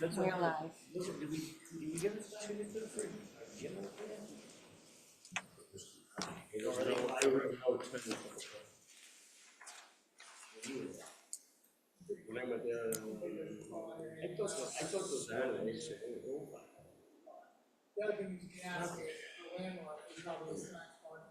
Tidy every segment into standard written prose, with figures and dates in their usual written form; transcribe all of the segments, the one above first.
We're live. Listen, did we give us a minute to the fridge? Give us I thought those Saturdays. The other thing you can ask the landlord is probably the next part.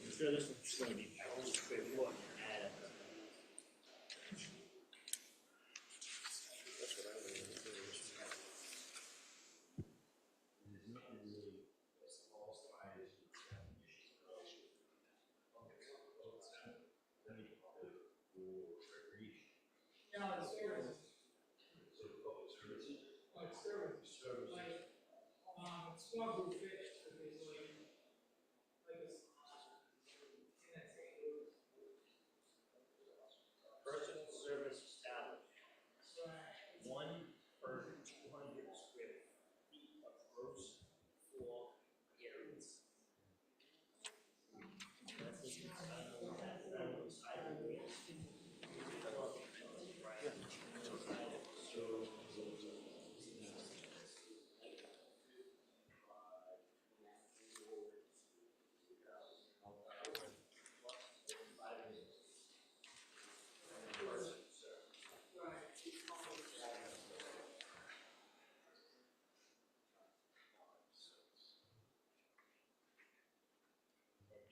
I'm sure this one's gonna be totally straightforward. No, it's services. Like services. Like, small group fitness, which is like this. In that same group. Personal service establishment, Right. 1 per 200 square feet of gross floor area.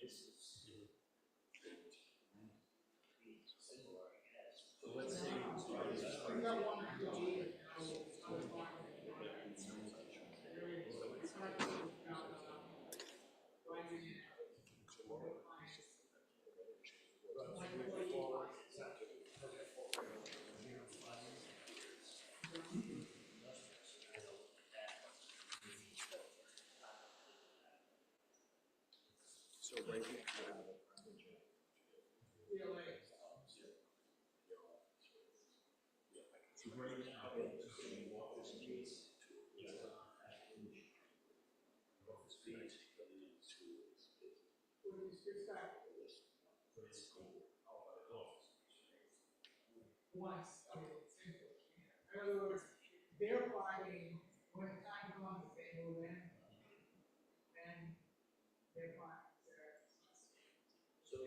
This is similar, yes. So let's say. We got one or two. So right here. Once, okay, simple. In other words, they're finding, when time comes, they move in, then they're fine. So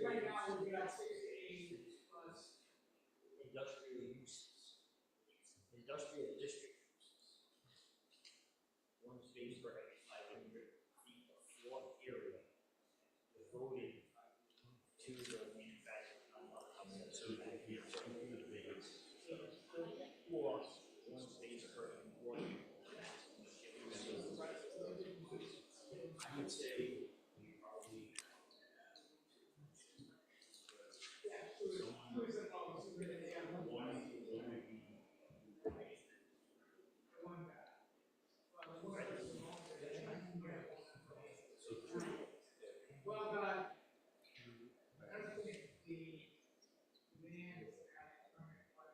Right now, we've got 68 plus. industrial uses, industrial district uses. One space per every 500 feet of floor area devoted to the manufacturing of or one space per employee. I would say probably Well, I don't think the demand is coming quite.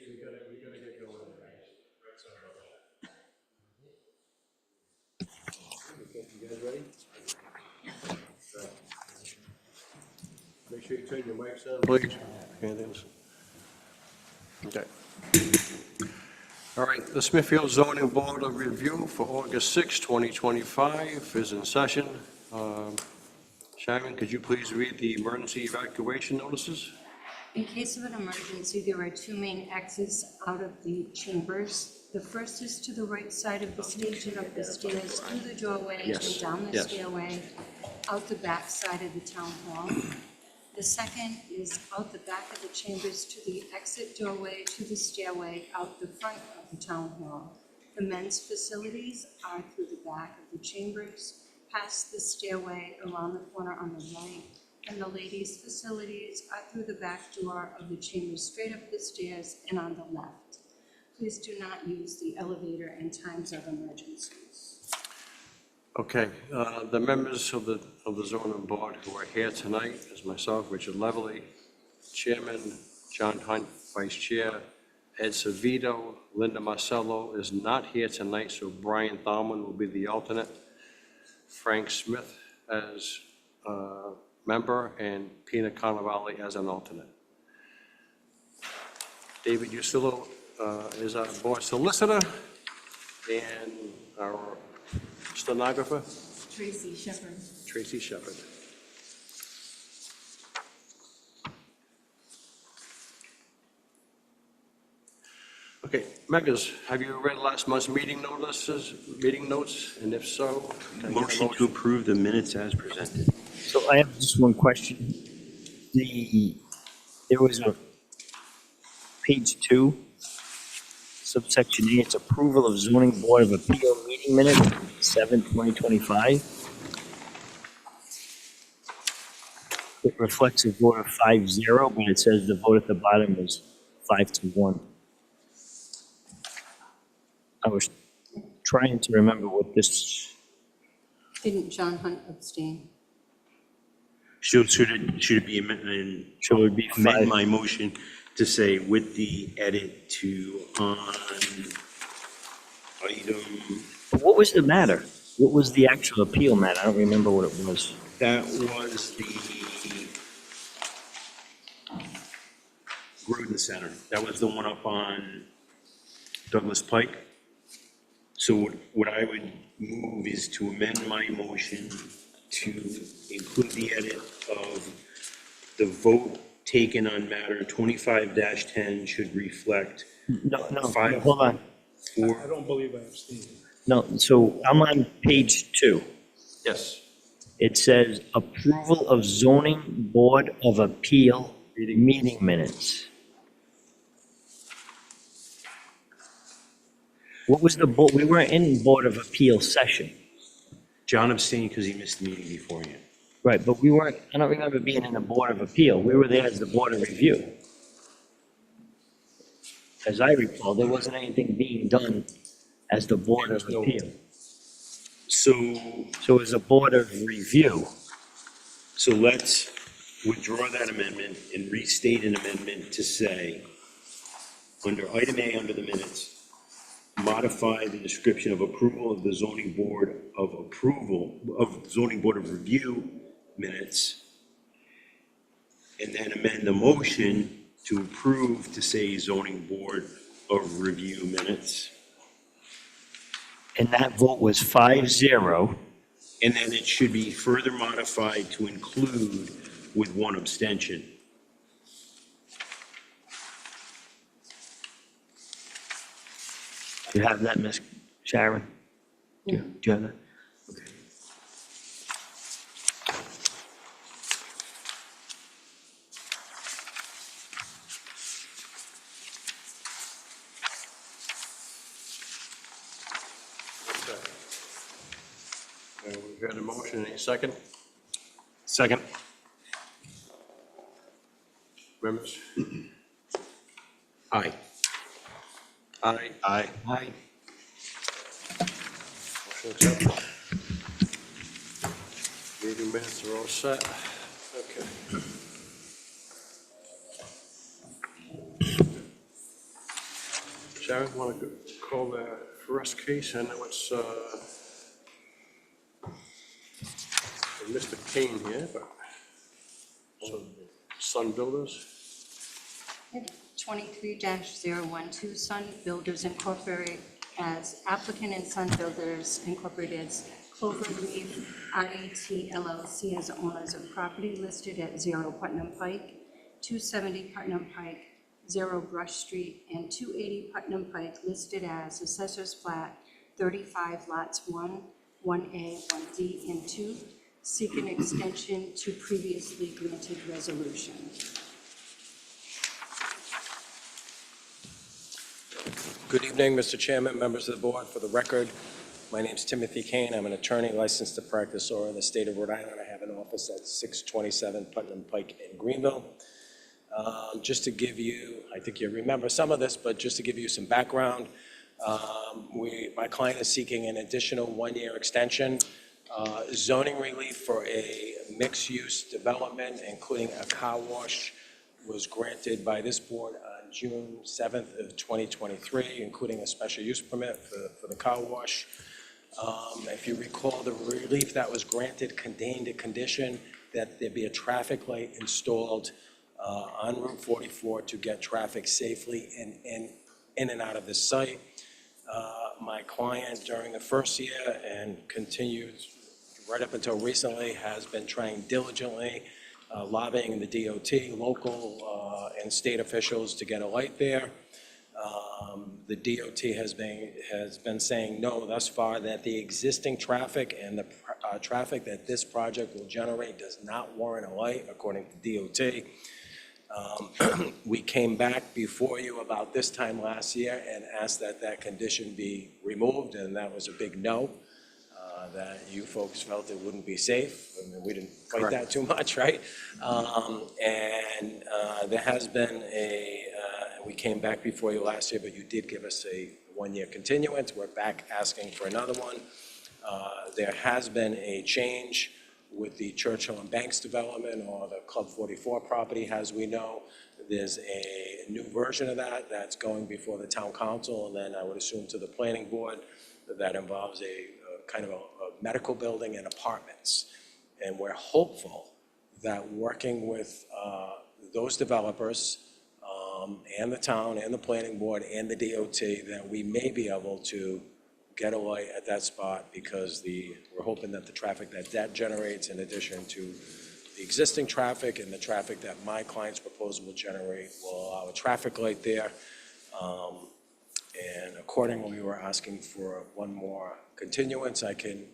We gotta get going. Okay, you guys ready? Make sure you turn your mics on, please. Okay. All right, the Smithfield Zoning Board of Review for August 6, 2025 is in session. Sharon, could you please read the emergency evacuation notices? In case of an emergency, there are two main exits out of the chambers. The first is to the right side of the stage and up the stairs, through the doorway Yes, and down the yes. stairway, out the back side of the town hall. The second is out the back of the chambers to the exit doorway to the stairway out the front of the town hall. The men's facilities are through the back of the chambers, past the stairway around the corner on the right, and the ladies' facilities are through the back door of the chambers straight up the stairs and on the left. Please do not use the elevator in times of emergencies. Okay, the members of the zoning board who are here tonight is myself, Richard Levely, Chairman, John Hunt, Vice Chair, Ed Savito, Linda Marcello is not here tonight, so Brian Thalman will be the alternate. Frank Smith as member, and Pina Cannavale as an alternate. David Usillo is our board solicitor, and our stenographer, Tracy Shepherd. Tracy Shepherd. Okay, members, have you read last month's meeting notes? And if so, can I get a Motion to approve the minutes as presented. So I have just one question. There was a page 2, subsection A, it's approval of zoning board of appeal meeting minutes, 7/2025. It reflects a vote of 5-0, but it says the vote at the bottom was 5-1. I was trying to remember what this, Didn't John Hunt abstain? Should it be amended, so it would be amend 5. my motion to say with the edit to on item, What was the matter? What was the actual appeal matter? I don't remember what it was. that was the Groden Center. That was the one up on Douglas Pike. So what I would move is to amend my motion to include the edit of the vote taken on matter 25-10 should reflect No, Five. hold on. four. I don't believe I abstained. No, so I'm on page 2. Yes. It says approval of zoning board of appeal meeting minutes. What was the, we weren't in board of appeal session. John abstained because he missed the meeting beforehand. Right, but we weren't, I don't remember being in the board of appeal. We were there as the board of review. As I recall, there wasn't anything being done as the board of No. appeal. So So it was a board of review. So let's withdraw that amendment and restate an amendment to say, under item A, under the minutes, modify the description of approval of the zoning board of approval, of zoning board of review minutes, and then amend the motion to approve to say zoning board of review minutes. And that vote was 5-0. And then it should be further modified to include with one abstention. Do you have that, Ms. Sharon? Yeah. Do you have that? Okay. We've got a motion, any second? Second. Members? Aye. Aye. Aye. Aye. Motion accepted. Meeting minutes are all set. Okay. Sharon, want to call the first case? I know it's Mr. Kane here, but so Sun Builders. 23-012 Sun Builders Incorporated as applicant and Sun Builders Incorporated as Cloverleaf IAT LLC as owners of property listed at 0 Putnam Pike, 270 Putnam Pike, 0 Brush Street, and 280 Putnam Pike listed as Assessor's Plat 35 lots 1, 1A, 1D, and 2, seek an extension to previously granted resolution. Good evening, Mr. Chairman, members of the board. For the record, my name is Timothy Kane. I'm an attorney licensed to practice law in the state of Rhode Island. I have an office at 627 Putnam Pike in Greenville. Just to give you I think you remember some of this, but just to give you some background, my client is seeking an additional one-year extension, zoning relief for a mixed-use development, including a car wash, was granted by this board on June 7th of 2023, including a special use permit for the car wash. If you recall, the relief that was granted contained a condition that there be a traffic light installed on Route 44 to get traffic safely in and out of the site. My client, during the first year and continues right up until recently, has been trying diligently, lobbying the DOT, local and state officials to get a light there. The DOT has been saying no thus far, that the existing traffic and the traffic that this project will generate does not warrant a light, according to DOT. We came back before you about this time last year and asked that that condition be removed, and that was a big no, that you folks felt it wouldn't be safe. I mean, we didn't fight that too much, right? There has been we came back before you last year, but you did give us a one-year continuance. We're back asking for another one. There has been a change with the Churchill and Banks development, or the Club 44 property, as we know. There's a new version of that that's going before the town council, and then I would assume to the planning board, that involves a kind of a medical building and apartments. And we're hopeful that working with those developers and the town and the planning board and the DOT, that we may be able to get a light at that spot, because we're hoping that the traffic that generates, in addition to the existing traffic and the traffic that my client's proposal will generate, will allow a traffic light there. And accordingly, we're asking for one more continuance. I can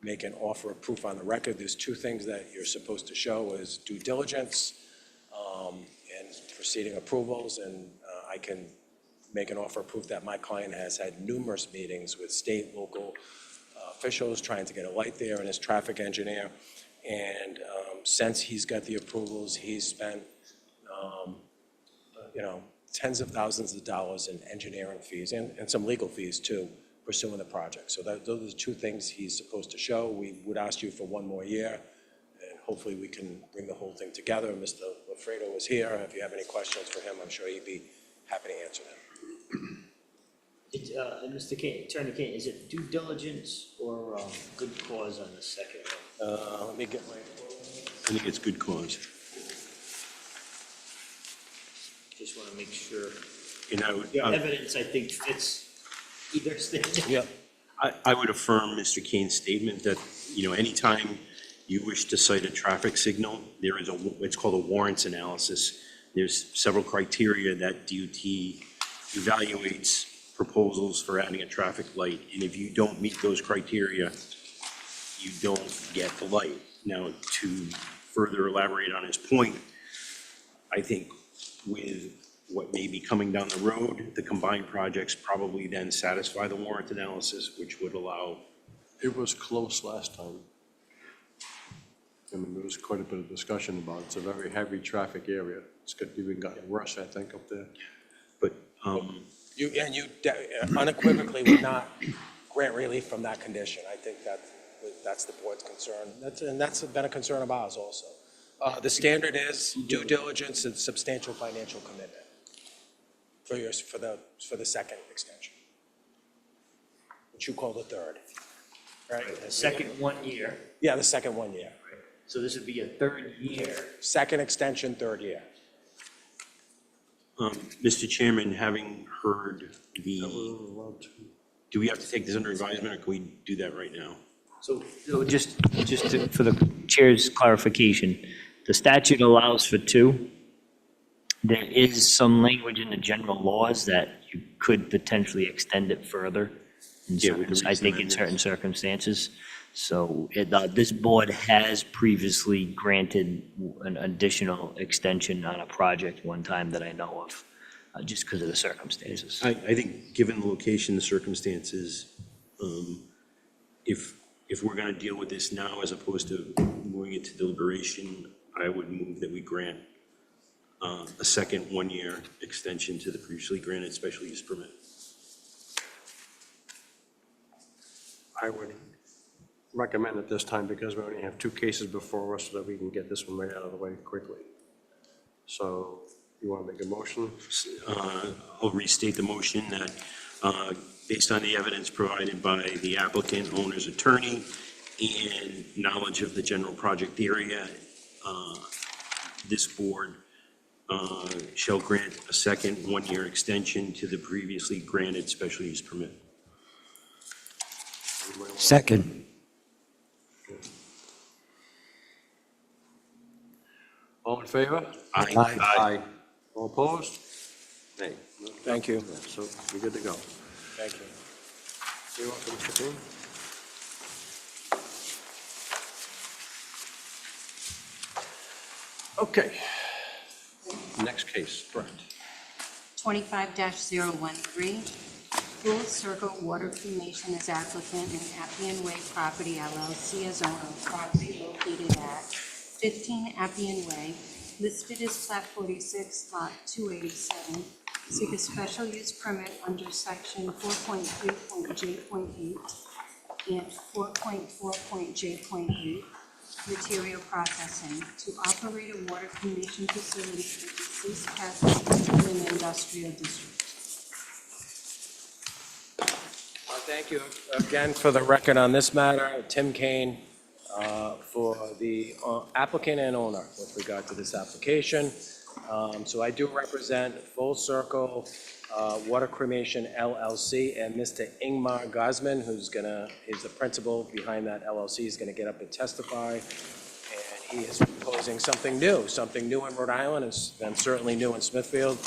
make an offer of proof on the record. There's two things that you're supposed to show is due diligence and proceeding approvals, and I can make an offer of proof that my client has had numerous meetings with state, local officials trying to get a light there, and his traffic engineer. And since he's got the approvals, he's spent, tens of thousands of dollars in engineering fees and some legal fees too, pursuing the project. So those are the two things he's supposed to show. We would ask you for one more year, and hopefully we can bring the whole thing together. Mr. Lafredo is here. If you have any questions for him, I'm sure he'd be happy to answer them. Mr. Kane, Attorney Kane, is it due diligence or good cause on the second one? Let me get my... I think it's good cause. Just want to make sure. And I would, The evidence, I think, fits either statement. Yeah. I would affirm Mr. Kane's statement that, anytime you wish to cite a traffic signal, there is it's called a warrants analysis. There's several criteria that DOT evaluates proposals for adding a traffic light, and if you don't meet those criteria, you don't get the light. Now, to further elaborate on his point, I think with what may be coming down the road, the combined projects probably then satisfy the warrant analysis, which would allow. It was close last time. I mean, there was quite a bit of discussion about it. It's a very heavy traffic area. It's even gotten worse, I think, up there. But You unequivocally would not grant relief from that condition. I think that's the board's concern. That's been a concern of ours also. The standard is due diligence and substantial financial commitment for the second extension, which you call the third, right? The second 1 year. Yeah, the second 1 year. So this would be a third year. Second extension, third year. Mr. Chairman, having heard do we have to take this under advisement, or can we do that right now? So for the chair's clarification, the statute allows for 2. There is some language in the general laws that you could potentially extend it further. I think in certain circumstances. So this board has previously granted an additional extension on a project one time that I know of, just because of the circumstances. I think, given the location, the circumstances, if we're going to deal with this now as opposed to moving it to deliberation, I would move that we grant a second one-year extension to the previously granted special use permit. I would recommend at this time, because we only have 2 cases before us, so that we can get this one right out of the way quickly. So you want to make a motion? I'll restate the motion that, based on the evidence provided by the applicant, owner's attorney, and knowledge of the general project area, this board shall grant a second one-year extension to the previously granted special use permit. Second. All in favor? Aye. Aye. All opposed? Nay. Thank you. Yeah, so we're good to go. Thank you. You're welcome, Mr. King. Okay. Next case, correct. 25-013, Full Circle Water Cremation as applicant and Appian Way Property LLC as owner of property located at 15 Appian Way, listed as plat 46, lot 287. Seek a special use permit under section 4.3.j.8 and 4.4.j.8, material processing, to operate a water cremation facility for deceased persons in an industrial district. Thank you again for the record on this matter. Tim Kane for the applicant and owner with regard to this application. So I do represent Full Circle Water Cremation LLC, and Mr. Ingmar Gosman, is the principal behind that LLC, is going to get up and testify. And he is proposing something new in Rhode Island, and certainly new in Smithfield.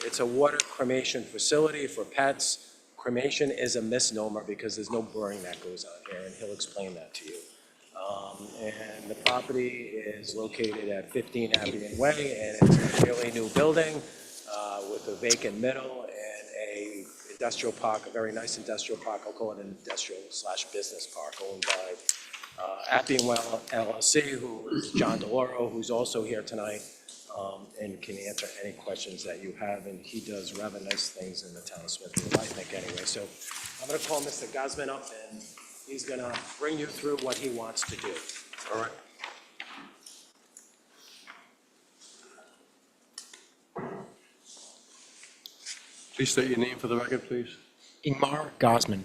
It's a water cremation facility for pets. Cremation is a misnomer because there's no burning that goes on here, and he'll explain that to you. And the property is located at 15 Appian Way, and it's a fairly new building with a vacant middle and a industrial park, a very nice industrial park. I'll call it an industrial/business park owned by Appian Well LLC, who is John DeLauro, who's also here tonight, and can answer any questions that you have. And he does rather nice things in the town of Smithfield, I think, anyway. So I'm going to call Mr. Gosman up, and he's going to bring you through what he wants to do. All right. Please state your name for the record, please. Ingmar Gosman.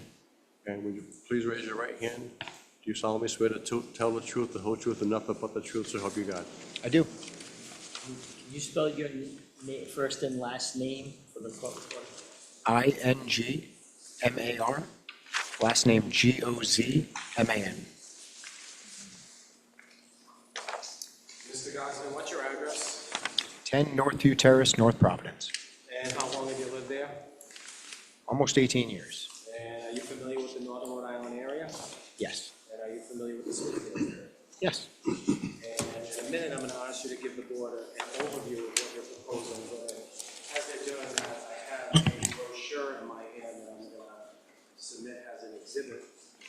And would you please raise your right hand? Do you solemnly swear to tell the truth, the whole truth, and nothing but the truth, so help you God? I do. Can you spell your first and last name for the clerk? Ingmar. Last name Gozman. Mr. Gosman, what's your address? 10 Northview Terrace, North Providence. And how long have you lived there? Almost 18 years. And are you familiar with the Northern Rhode Island area? Yes. And are you familiar with the Smithfield area? Yes. And in a minute, I'm going to ask you to give the board an overview of what you're proposing. But as they're doing that, I have a brochure in my hand that I'm going to submit as an exhibit.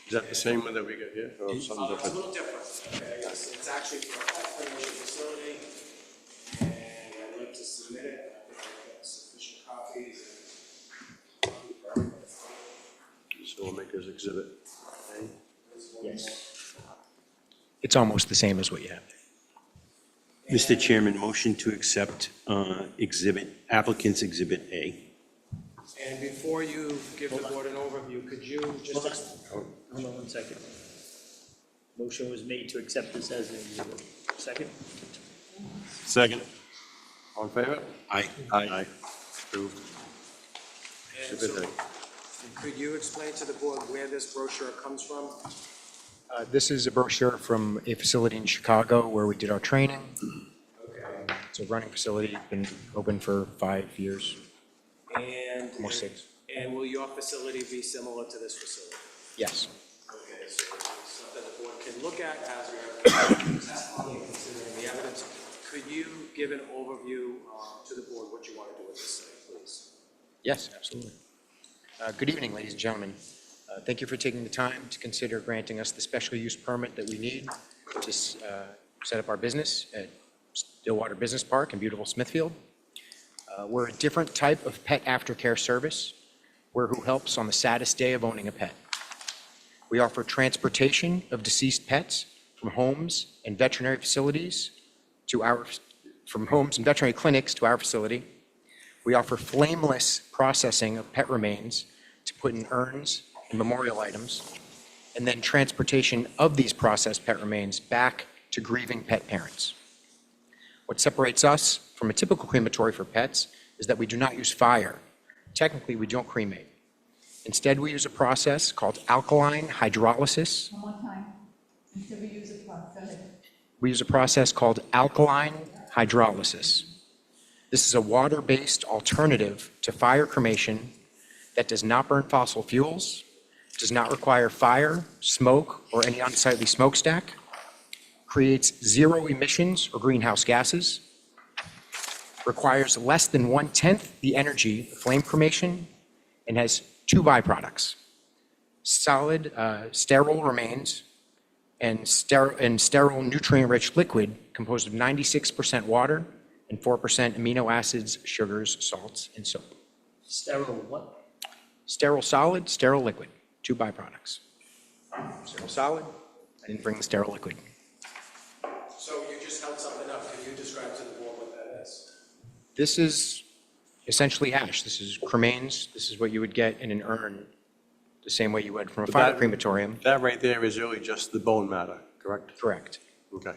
Is that the same one that we got here, or something It's a different? little different, okay? It's actually for a pet cremation facility, and I'd like to submit it. I think I've got sufficient copies. So we'll make this exhibit. Okay. Yes. It's almost the same as what you have. Mr. Chairman, motion to accept applicant's Exhibit A. And before you give the board an overview, could you just... Hold on 1 second. Motion was made to accept this as an exhibit. Second? Second. All in favor? Aye. Aye. Approved. And Exhibit so A. could you explain to the board where this brochure comes from? This is a brochure from a facility in Chicago where we did our training. Okay. It's a running facility, been open for 5 years, And... almost 6. And will your facility be similar to this facility? Yes. Okay, so it's something the board can look at as we are testimony and considering the evidence. Could you give an overview to the board what you want to do with this site, please? Yes, absolutely. Good evening, ladies and gentlemen. Thank you for taking the time to consider granting us the special use permit that we need to set up our business at Stillwater Business Park in beautiful Smithfield. We're a different type of pet aftercare service. We're who helps on the saddest day of owning a pet. We offer transportation of deceased pets from homes and veterinary facilities from homes and veterinary clinics to our facility. We offer flameless processing of pet remains to put in urns and memorial items, and then transportation of these processed pet remains back to grieving pet parents. What separates us from a typical crematory for pets is that we do not use fire. Technically, we don't cremate. Instead, we use a process called alkaline hydrolysis. One more time. Until we use a process. We use a process called alkaline hydrolysis. This is a water-based alternative to fire cremation that does not burn fossil fuels, does not require fire, smoke, or any unsightly smokestack, creates zero emissions or greenhouse gases, requires less than 1/10 the energy of flame cremation, and has two byproducts: solid, sterile remains and sterile nutrient-rich liquid composed of 96% water and 4% amino acids, sugars, salts, and soap. Sterile what? Sterile solid, sterile liquid, two byproducts. Sterile solid, I didn't bring the sterile liquid. So you just held something up. Can you describe to the board what that is? This is essentially ash. This is cremains. This is what you would get in an urn, the same way you would from a But fire that- crematorium. That right there is really just the bone matter, correct? Correct. Okay.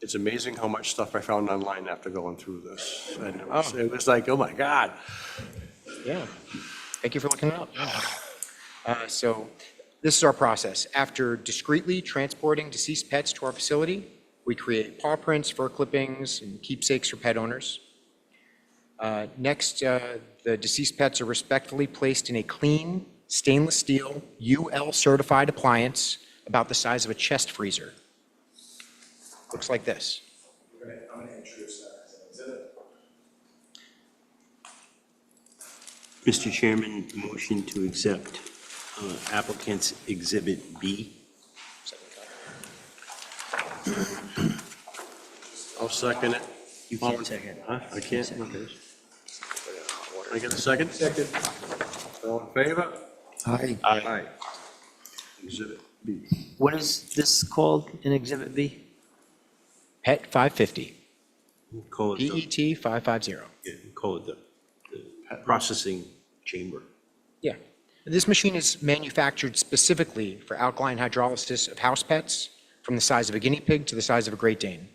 It's amazing how much stuff I found online after going through this. And it was like, oh my God. Yeah. Thank you for looking it up. So this is our process. After discreetly transporting deceased pets to our facility, we create paw prints, fur clippings, and keepsakes for pet owners. Next, the deceased pets are respectfully placed in a clean, stainless steel, UL certified appliance about the size of a chest freezer. Looks like this. I'm going to introduce that as an exhibit. Mr. Chairman, motion to accept applicant's Exhibit B. I'll second it. You can't second. Huh? I can't? Okay. Can I get a second? Second. All in favor? Aye. Aye. Exhibit B. What is this called in Exhibit B? PET 550, Call it the, PET 550. yeah, call it the processing chamber. Yeah. This machine is manufactured specifically for alkaline hydrolysis of house pets from the size of a guinea pig to the size of a Great Dane.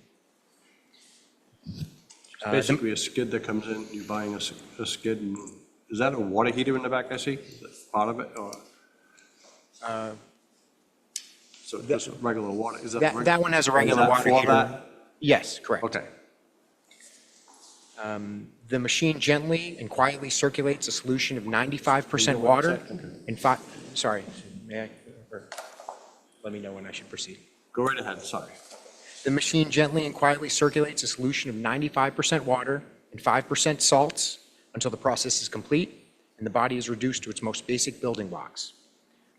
It's basically a skid that comes in, you're buying a skid, and is that a water heater in the back I see? Is that part of it, or? So just regular water, is that? That one has a Is regular that water for heater. that? Yes, correct. Okay. The machine gently and quietly circulates a solution of 95% water and sorry, may I? Or let me know when I should proceed. Go right ahead, sorry. The machine gently and quietly circulates a solution of 95% water and 5% salts until the process is complete and the body is reduced to its most basic building blocks.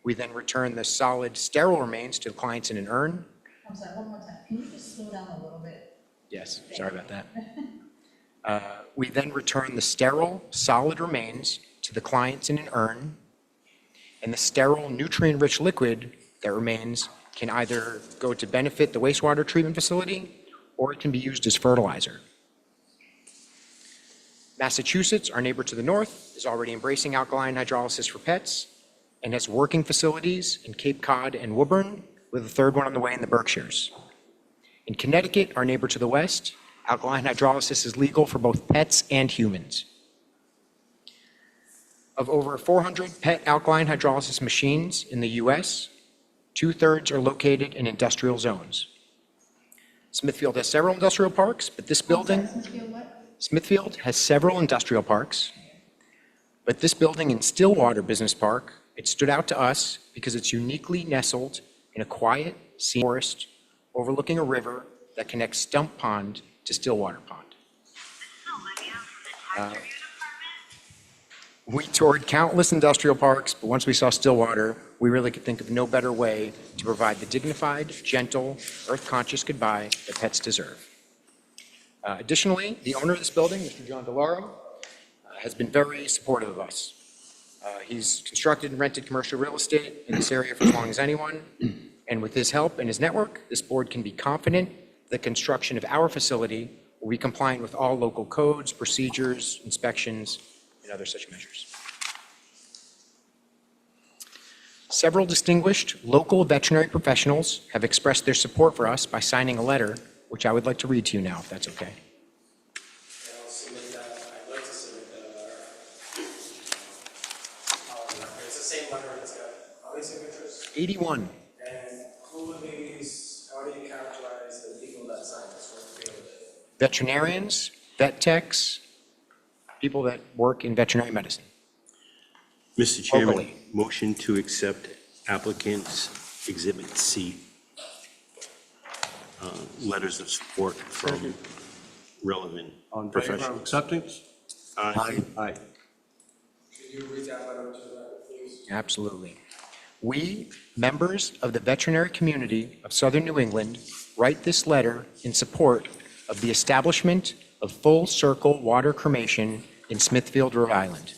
We then return the solid, sterile remains to the clients in an urn. I'm sorry, one more time. Can you just slow down a little bit? Yes, sorry about that. We then return the sterile, solid remains to the clients in an urn, and the sterile, nutrient-rich liquid that remains can either go to benefit the wastewater treatment facility, or it can be used as fertilizer. Massachusetts, our neighbor to the north, is already embracing alkaline hydrolysis for pets and has working facilities in Cape Cod and Woburn, with a third one on the way in the Berkshires. In Connecticut, our neighbor to the west, alkaline hydrolysis is legal for both pets and humans. Of over 400 pet alkaline hydrolysis machines in the US, 2/3 are located in industrial zones. Smithfield has several industrial parks, but this building, Smithfield has several industrial parks, but this building in Stillwater Business Park, it stood out to us because it's uniquely nestled in a quiet, scenic forest overlooking a river that connects Stump Pond to Stillwater Pond. We toured countless industrial parks, but once we saw Stillwater, we really could think of no better way to provide the dignified, gentle, earth-conscious goodbye that pets deserve. Additionally, the owner of this building, Mr. John DeLauro, has been very supportive of us. He's constructed and rented commercial real estate in this area for as long as anyone, and with his help and his network, this board can be confident the construction of our facility will be compliant with all local codes, procedures, inspections, and other such measures. Several distinguished local veterinary professionals have expressed their support for us by signing a letter, which I would like to read to you now, if that's okay. I'll submit that, I'd like to submit that letter. It's the same letter, it's got how many signatures? 81. And who are these, how do you characterize the people that signed this? What field are they? Veterinarians, vet techs, people that work in veterinary medicine. Mr. Chairman, Locally. motion to accept applicant's Exhibit C. Letters of support from relevant On favor of professionals. acceptance? Aye. Aye. Can you read that letter to the record, please? Absolutely. We, members of the veterinary community of Southern New England, write this letter in support of the establishment of full circle water cremation in Smithfield, Rhode Island.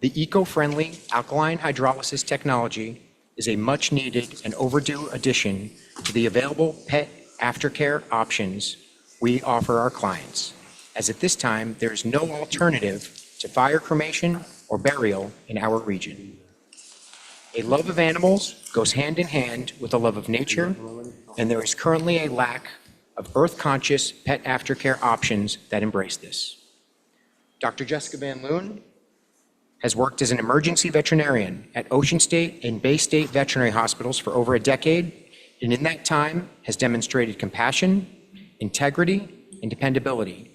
The eco-friendly alkaline hydrolysis technology is a much-needed and overdue addition to the available pet aftercare options we offer our clients, as at this time, there is no alternative to fire cremation or burial in our region. A love of animals goes hand in hand with a love of nature, and there is currently a lack of earth-conscious pet aftercare options that embrace this. Dr. Jessica Van Loon has worked as an emergency veterinarian at Ocean State and Bay State veterinary hospitals for over a decade, and in that time has demonstrated compassion, integrity, and dependability.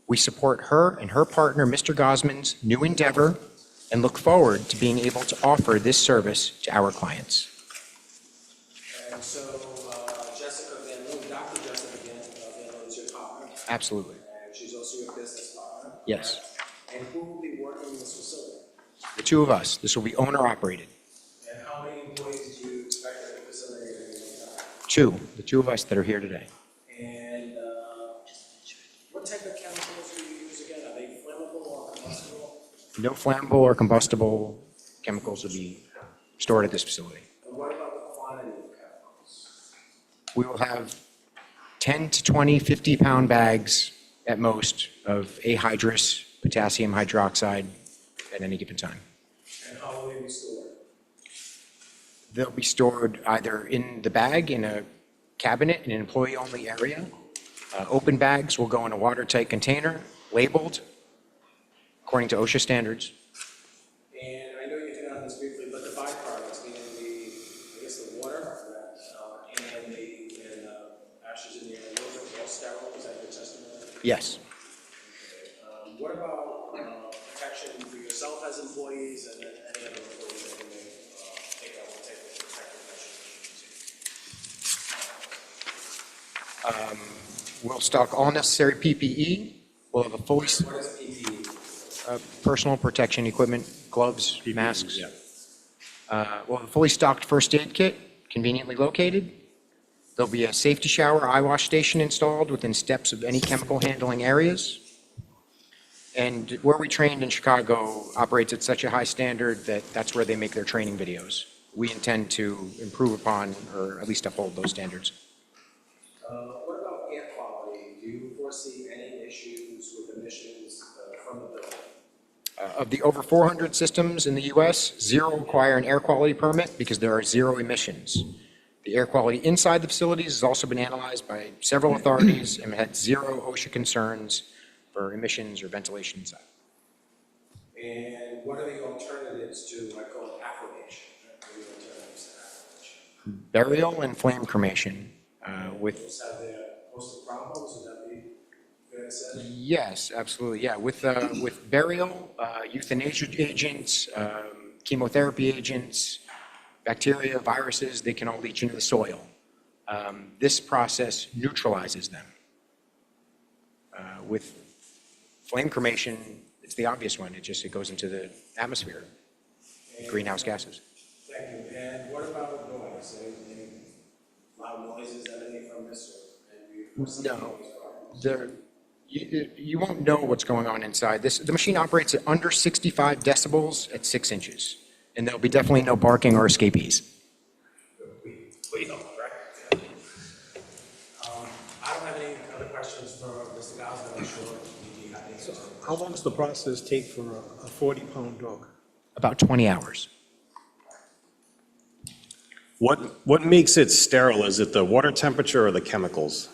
We support her and her partner, Mr. Gosman's new endeavor, and look forward to being able to offer this service to our clients. And so Jessica Van Loon, Dr. Jessica Van Loon is your partner, Absolutely. and she's also your business partner. Yes. And who will be working in this facility? The two of us. This will be owner-operated. And how many employees do you expect at the facility at any one time? Two. The two of us that are here today. And what type of chemicals do you use again? Are they flammable or combustible? No flammable or combustible chemicals will be stored at this facility. And what about the quantity of chemicals? We will have 10 to 20 50-pound bags at most of anhydrous potassium hydroxide at any given time. And how will they be stored? They'll be stored either in the bag in a cabinet in an employee-only area. Open bags will go in a watertight container, labeled according to OSHA standards. And I know you hit on this briefly, but the byproducts, meaning I guess the water, and ashes in the air, those are all sterile, is that your testimony? Yes. What about protection for yourself as employees and then any other employees that you may think that will take the protective measures? We'll stock all necessary PPE. We'll have a fully, What is PPE? personal protection equipment, gloves, masks. We'll have a fully stocked first aid kit, conveniently located. There'll be a safety shower eye wash station installed within steps of any chemical handling areas. And where we trained in Chicago operates at such a high standard that that's where they make their training videos. We intend to improve upon, or at least uphold those standards. What about air quality? Do you foresee any issues with emissions from the building? Of the over 400 systems in the US, 0 require an air quality permit because there are 0 emissions. The air quality inside the facilities has also been analyzed by several authorities and had 0 OSHA concerns for emissions or ventilation inside. And what are the alternatives to, I call it affirmation? What are the alternatives to affirmation? Burial and flame cremation with, Those have their host of problems, would that be fair to say? yes, absolutely, yeah. With burial, euthanasia agents, chemotherapy agents, bacteria, viruses, they can all leach into the soil. This process neutralizes them. With flame cremation, it's the obvious one. It goes into the atmosphere, greenhouse gases. Thank you. And what about noise? Any loud noises emanating from this? Or, and we foresee No. these problems? You won't know what's going on inside. The machine operates at under 65 decibels at 6 inches, and there'll be definitely no barking or escapees. I don't have any other questions for Mr. Giles, but I'm sure he'd be happy to answer. How long does the process take for a 40-pound dog? About 20 hours. What makes it sterile? Is it the water temperature or the chemicals?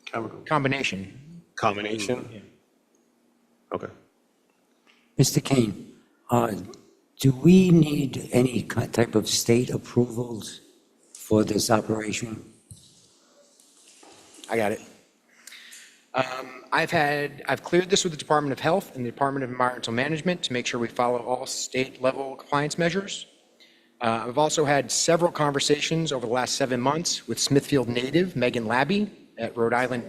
Chemical. Combination. Combination? Okay. Mr. Kane, do we need any type of state approvals for this operation? I got it. I've cleared this with the Department of Health and the Department of Environmental Management to make sure we follow all state-level compliance measures. I've also had several conversations over the last 7 months with Smithfield native Megan Labby at Rhode Island,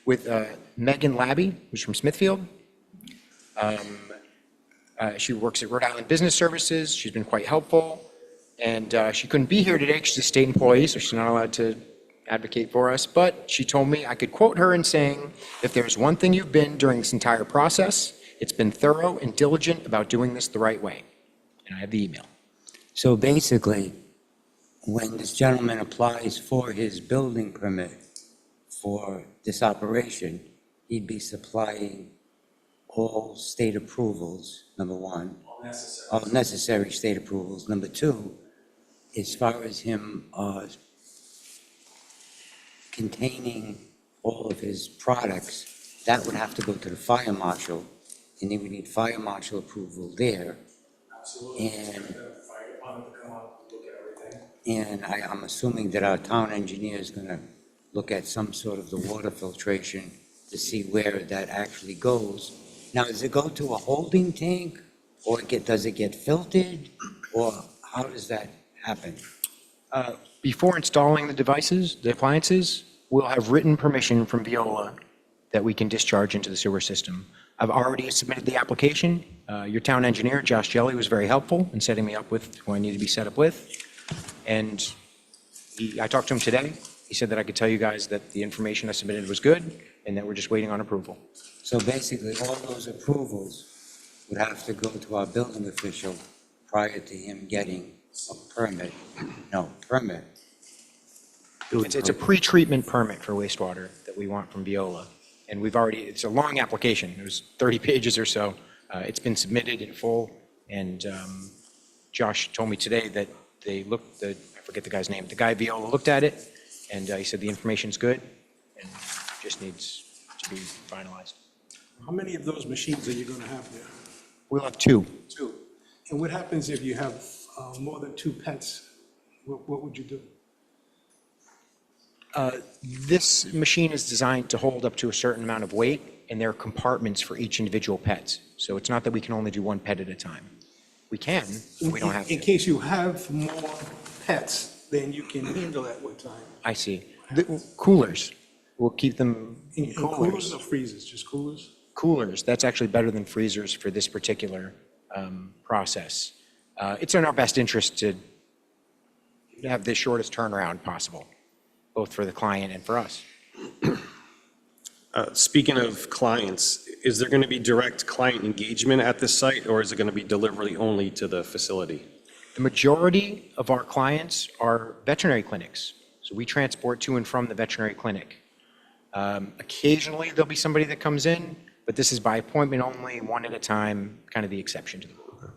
with Megan Labby, who's from Smithfield. She works at Rhode Island Business Services. She's been quite helpful. And she couldn't be here today because she's a state employee, so she's not allowed to advocate for us. But she told me I could quote her in saying, if there's one thing you've been during this entire process, it's been thorough and diligent about doing this the right way. And I have the email. So basically, when this gentleman applies for his building permit for this operation, he'd be supplying all state approvals, number one. All necessary state approvals. Number two, as far as him containing all of his products, that would have to go to the fire marshal, and they would need fire marshal approval there. And I'm assuming that our town engineer is going to look at some sort of the water filtration to see where that actually goes. Now, does it go to a holding tank, or does it get filtered, or how does that happen? Before installing the devices, the appliances, we'll have written permission from Veola that we can discharge into the sewer system. I've already submitted the application. Your town engineer, Josh Jelly, was very helpful in setting me up with who I need to be set up with. And I talked to him today. He said that I could tell you guys that the information I submitted was good and that we're just waiting on approval. So basically, all those approvals would have to go to our building official prior to him getting a permit. No, permit. It's a pre-treatment permit for wastewater that we want from Veola. And it's a long application. It was 30 pages or so. It's been submitted in full. And Josh told me today that I forget the guy's name, the guy Veola looked at it, and he said the information's good and just needs to be finalized. How many of those machines are you going to have there? We'll have 2. 2. And what happens if you have more than 2 pets? What would you do? This machine is designed to hold up to a certain amount of weight, and there are compartments for each individual pet. So it's not that we can only do 1 pet at a time. We can, but we don't have In to. case you have more pets than you can handle at one time. I see. Coolers. We'll keep them in In coolers coolers. or freezers? Just coolers? Coolers, that's actually better than freezers for this particular process. It's in our best interest to have the shortest turnaround possible, both for the client and for us. Speaking of clients, is there going to be direct client engagement at this site, or is it going to be delivery only to the facility? The majority of our clients are veterinary clinics, so we transport to and from the veterinary clinic. Occasionally, there'll be somebody that comes in, but this is by appointment only, 1 at a time, kind of the exception to the rule.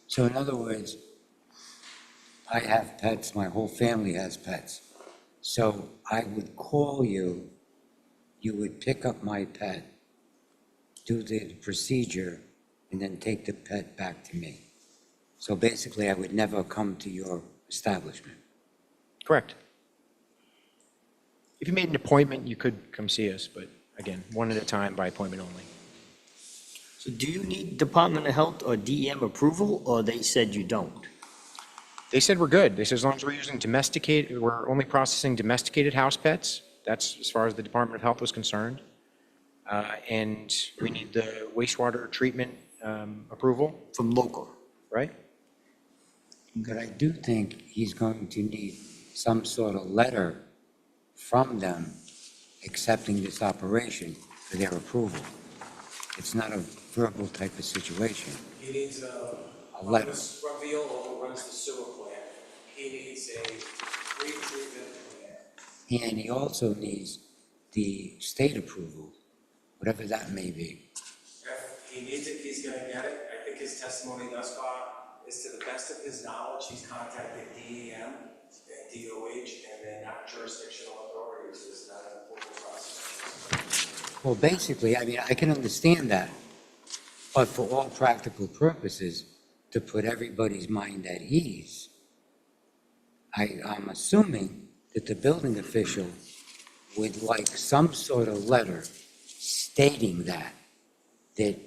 So in other words, I have pets, my whole family has pets. So I would call you, you would pick up my pet, do the procedure, and then take the pet back to me. So basically, I would never come to your establishment. Correct. If you made an appointment, you could come see us, but again, 1 at a time by appointment only. So do you need Department of Health or DEM approval, or they said you don't? They said we're good. They said as long as we're only processing domesticated house pets. That's as far as the Department of Health was concerned. And we need the wastewater treatment approval From local? right? But I do think he's going to need some sort of letter from them accepting this operation for their approval. It's not a verbal type of situation. He needs A letter. Marcus Raviolo, who runs the sewer plant, he needs a pre-treatment plan. And he also needs the state approval, whatever that may be. If he needs it, he's gonna get it. I think his testimony thus far is, to the best of his knowledge, he's contacted DEM and DOH, and they're not jurisdictional authorities. It's not an approval process. Well, basically, I mean, I can understand that, but for all practical purposes, to put everybody's mind at ease, I'm assuming that the building official would like some sort of letter stating that they're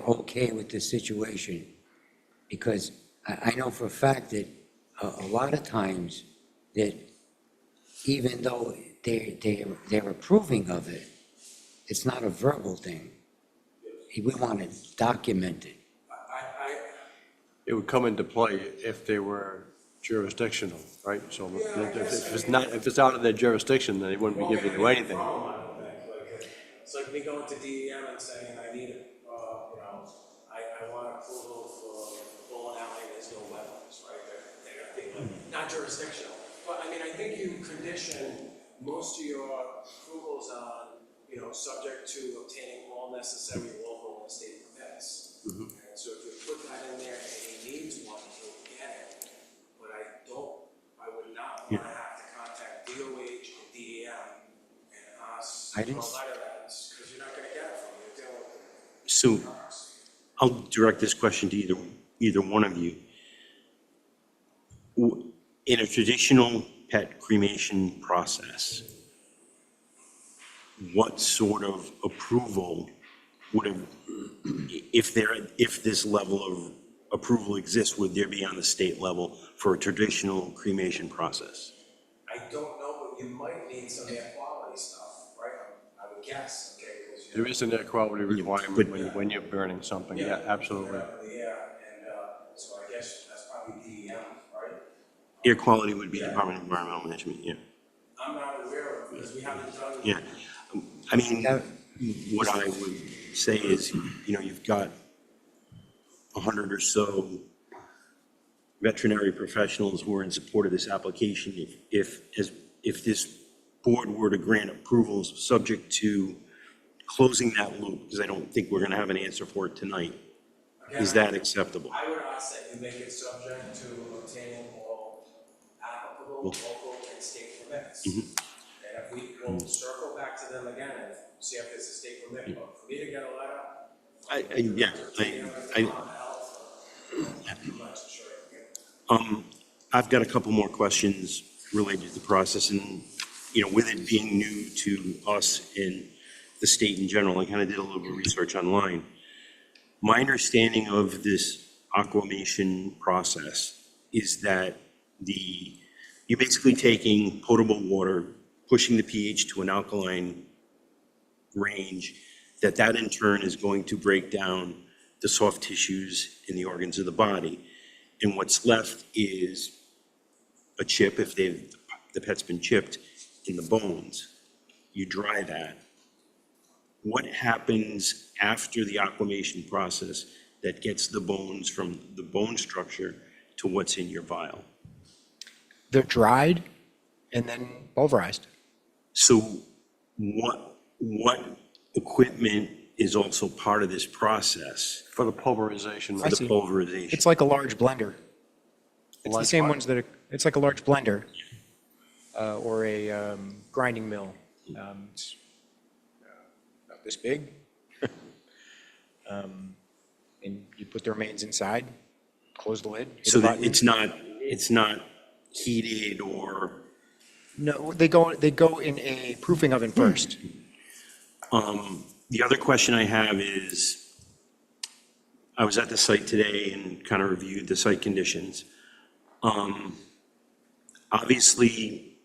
okay with the situation. Because I know for a fact that a lot of times that even though they're approving of it, it's not a verbal thing. We want it documented. It would come into play if they were jurisdictional, right? So if it's out of their jurisdiction, then they wouldn't be giving you anything. It's like me going to DEM and saying, I need, I want approval for bowling alley, there's no wetlands, right? They're gonna be not jurisdictional. But I mean, I think you condition most of your approvals on, subject to obtaining all necessary local and state permits. And so if you put that in there and he needs one, he'll get it. But I would not want to have to contact DOH and DEM and ask for a letter that's, because you're not going to get it from you. You're dealing with So cars. I'll direct this question to either one of you. In a traditional pet cremation process, what sort of approval would have, if this level of approval exists, would there be on the state level for a traditional cremation process? I don't know, but you might need some air quality stuff, right? I would guess, okay? There is an air quality requirement when you're burning something, yeah, absolutely. Yeah, and so I guess that's probably DEM, right? Air quality would be Department of Environmental Management, yeah. I'm not aware of, because we haven't done. Yeah. I mean, what I would say is, you've got 100 or so veterinary professionals who are in support of this application. If this board were to grant approvals subject to closing that loop, because I don't think we're going to have an answer for it tonight, is that acceptable? I would ask that you make it subject to obtaining all applicable local and state permits. And if we'll circle back to them again and see if there's a state permit, but for me to get a letter. I've got a couple more questions related to the process, and, with it being new to us and the state in general, I kind of did a little bit of research online. My understanding of this aquamation process is that you're basically taking potable water, pushing the pH to an alkaline range, that in turn is going to break down the soft tissues in the organs of the body. And what's left is a chip, if the pet's been chipped, in the bones. You dry that. What happens after the aquamation process that gets the bones from the bone structure to what's in your vial? They're dried and then pulverized. So what equipment is also part of this process For the pulverization. for the pulverization? It's like a large blender. It's the Large same what? ones it's like a large blender or a grinding mill. It's about this big. And you put the remains inside, close the lid. hit So a that button. it's not heated or, No, they go in a proofing oven first. the other question I have is, I was at the site today and kind of reviewed the site conditions. Obviously,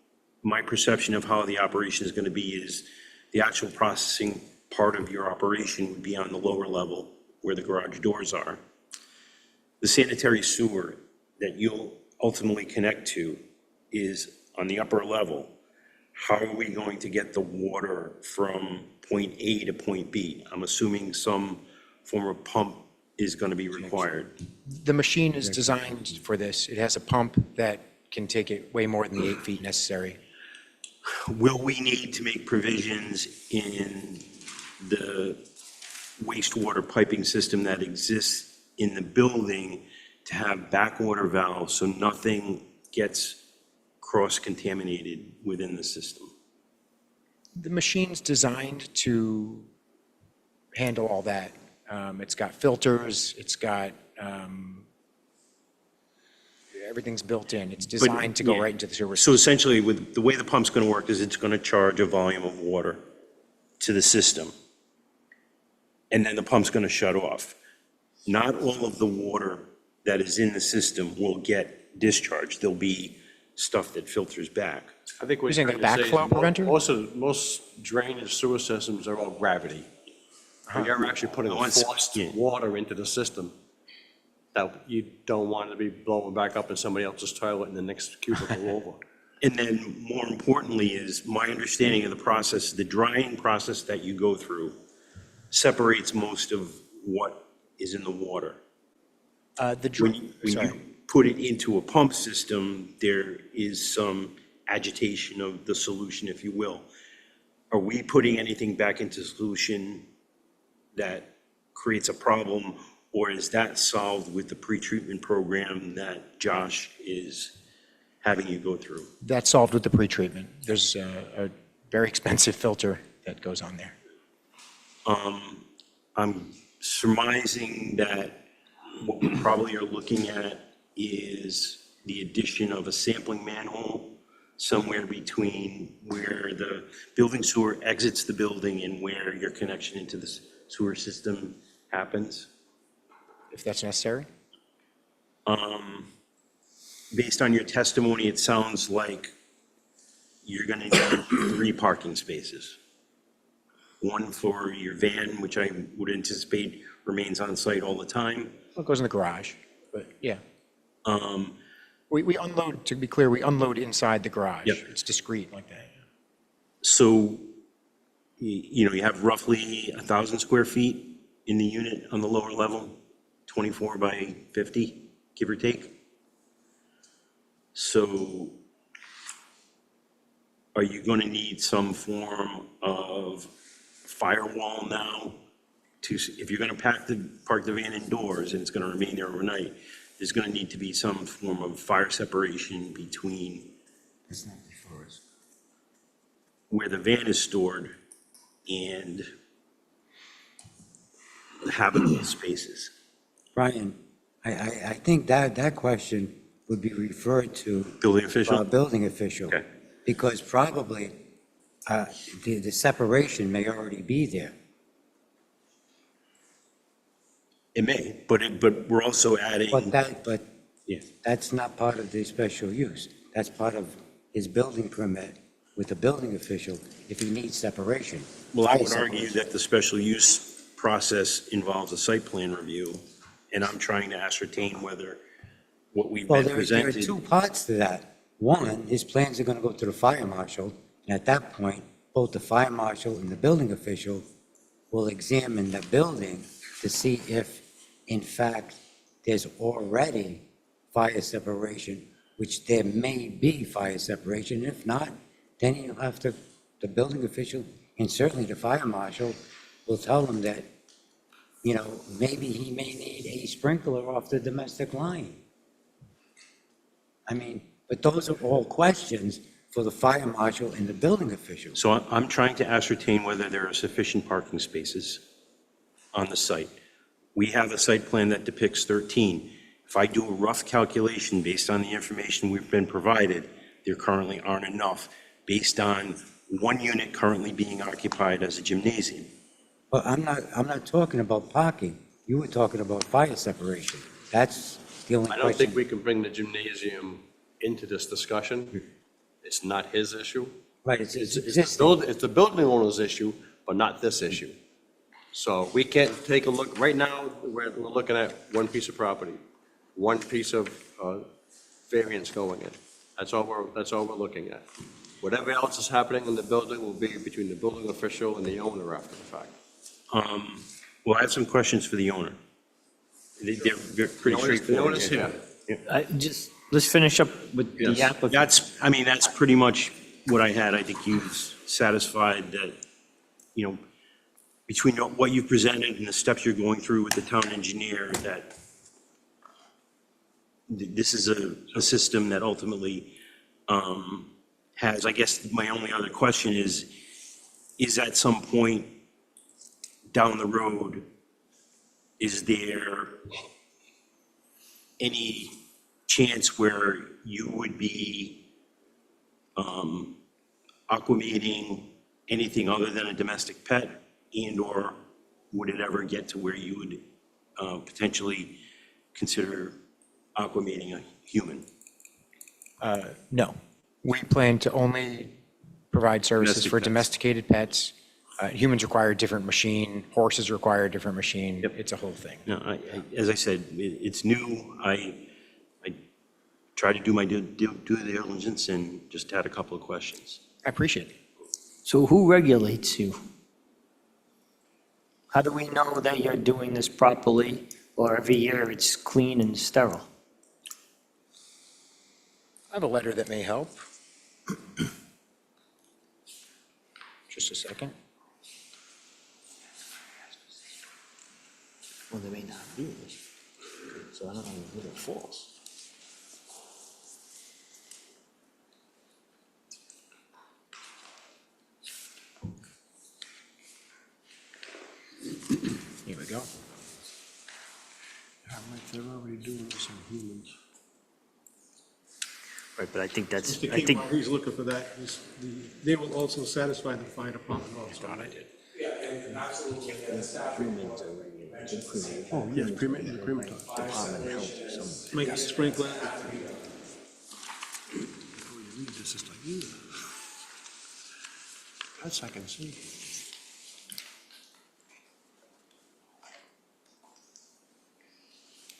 my perception of how the operation is going to be is the actual processing part of your operation would be on the lower level where the garage doors are. The sanitary sewer that you'll ultimately connect to is on the upper level. How are we going to get the water from point A to point B? I'm assuming some form of pump is going to be required. The machine is designed for this. It has a pump that can take it way more than the 8 feet necessary. Will we need to make provisions in the wastewater piping system that exists in the building to have backwater valves so nothing gets cross-contaminated within the system? The machine's designed to handle all that. It's got filters, it's got, everything's built in. It's designed to go yeah. right into the sewer So system. essentially, with the way the pump's going to work is it's going to charge a volume of water to the system, and then the pump's going to shut off. Not all of the water that is in the system will get discharged. There'll be stuff that filters back. I think what Using you're a trying to say is backflow preventer? most drainage sewer systems are all gravity. You're actually putting Oh, it's- forced yeah. water into the system that you don't want to be blowing back up in somebody else's toilet in the next cubicle over. And then, more importantly, is my understanding of the process, the drying process that you go through separates most of what is in the water. When you put it into a pump system, there is some agitation of the solution, if you will. Are we putting anything back into solution that creates a problem, or is that solved with the pretreatment program that Josh is having you go through? That's solved with the pretreatment. There's a very expensive filter that goes on there. I'm surmising that what we probably are looking at is the addition of a sampling manhole somewhere between where the building sewer exits the building and where your connection into the sewer system happens. If that's necessary? Based on your testimony, it sounds like you're going to need 3 parking spaces. One for your van, which I would anticipate remains on site all the time. Well, it goes in the garage, but yeah. We unload, to be clear, we unload inside the garage. Yep. It's discreet like that. So, you have roughly 1,000 square feet in the unit on the lower level, 24 by 50, give or take. So, are you going to need some form of firewall now to, if you're going to park the van indoors and it's going to remain there overnight, there's going to need to be some form of fire separation between It's not before us. where the van is stored and the habitable spaces. Brian, I think that question would be referred to Building official? our building official. Okay. Because probably the separation may already be there. It may, but we're also adding. But Yeah. that's not part of the special use. That's part of his building permit with the building official if he needs separation. Well, I would Fire argue separation. that the special use process involves a site plan review, and I'm trying to ascertain whether what we've Well, been there are presented. 2 parts to that. One, his plans are going to go to the fire marshal, and at that point, both the fire marshal and the building official will examine the building to see if, in fact, there's already fire separation, which there may be fire separation. If not, then you'll have to, the building official, and certainly the fire marshal, will tell him that, maybe he may need a sprinkler off the domestic line. I mean, but those are all questions for the fire marshal and the building official. So I'm trying to ascertain whether there are sufficient parking spaces on the site. We have a site plan that depicts 13. If I do a rough calculation based on the information we've been provided, there currently aren't enough based on one unit currently being occupied as a gymnasium. But I'm not talking about parking. You were talking about fire separation. That's the only I question. don't think we can bring the gymnasium into this discussion. It's not his issue. Right, it's It's existing. it's the building owner's issue, but not this issue. So we can't take a look, right now, we're looking at one piece of property, one piece of variance going in. That's all we're looking at. Whatever else is happening in the building will be between the building official and the owner after the fact. Well, I have some questions for the owner. They're pretty straightforward. The owner's here. Let's finish up with the Yes. applicant. That's pretty much what I had. I think you've satisfied that, between what you've presented and the steps you're going through with the town engineer, that this is a system that ultimately has, I guess my only other question is at some point down the road, is there any chance where you would be acclimating anything other than a domestic pet, and/or would it ever get to where you would potentially consider acclimating a human? No. We plan to only provide services Domestic for pets. domesticated pets. Humans require a different machine, horses require a different machine. Yep. It's a whole thing. No, as I said, it's new. I tried to do my due diligence and just had a couple of questions. I appreciate it. So who regulates you? How do we know that you're doing this properly, or every year it's clean and sterile? I have a letter that may help. Just a second. Well, there may not be, so I don't know who it falls. Here we go. They're already doing this on humans. Right, but I think that's, Mr. I King, think, while he's looking for that, they will also satisfy the fire department also. I did. Oh, yes, crematorium. Make a sprinkler. Read this, it's like, ew. That's I can see.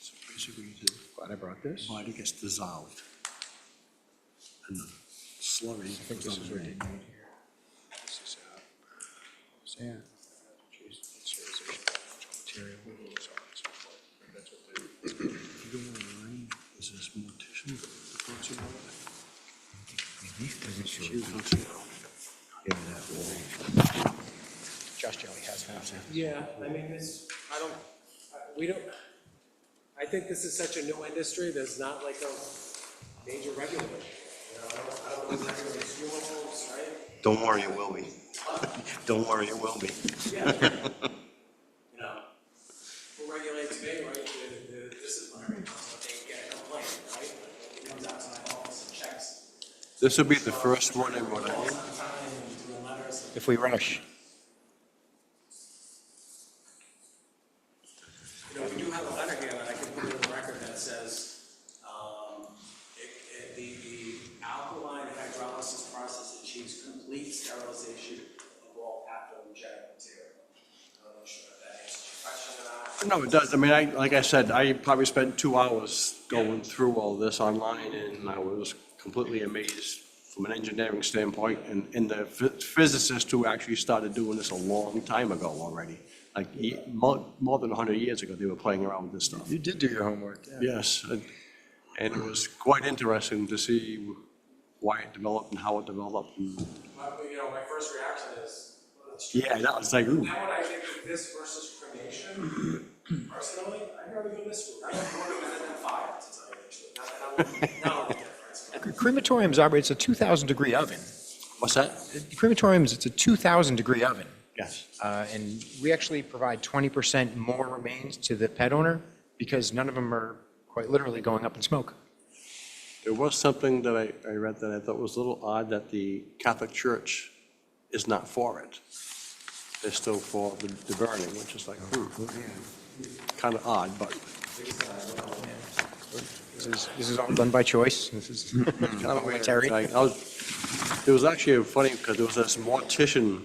So basically, the Glad I brought this. body gets dissolved. And the slurry I think goes this is on what the they need here. This is, sand, sterilization, material, so on and so forth. That's what they do. If you go online, is this mortician that talks about it? She talks about Josh Jelly has that. Yeah, I mean, we don't, I think this is such a new industry, there's not like a major regulator. I don't know who regulates funeral homes, right? Don't worry, it will be. Don't worry, it will be. Yeah. Who regulates me, right? The disciplinary, so they get a complaint, right? It comes out to my office and checks. This will be the first one in Rhode Island. If we rush. We do have a letter here that I can put in the record that says, the alkaline hydrolysis process achieves complete sterilization of all pathogenic material. I'm not sure if that answers your question or not. No, it does. I mean, like I said, I probably spent 2 hours going through all this online, and I was completely amazed from an engineering standpoint, and the physicists who actually started doing this a long time ago already, like more than 100 years ago, they were playing around with this stuff. You did do your homework. Yeah. Yes, and it was quite interesting to see why it developed and how it developed. And My first reaction is, well, it's yeah, that was like, ooh. Now when I think of this versus cremation, personally, I'd rather go this route. I don't want to go than fire, to tell you the truth. Not the difference. Crematoriums operate, it's a 2,000 degree oven. What's that? Crematoriums, it's a 2,000 degree oven. Yes. And we actually provide 20% more remains to the pet owner because none of them are quite literally going up in smoke. There was something that I read that I thought was a little odd, that the Catholic Church is not for it. They're still for the burning, which is like, kind of odd, but This is all done by choice. This is kind of weird. Terry. Like, it was actually funny because there was this mortician,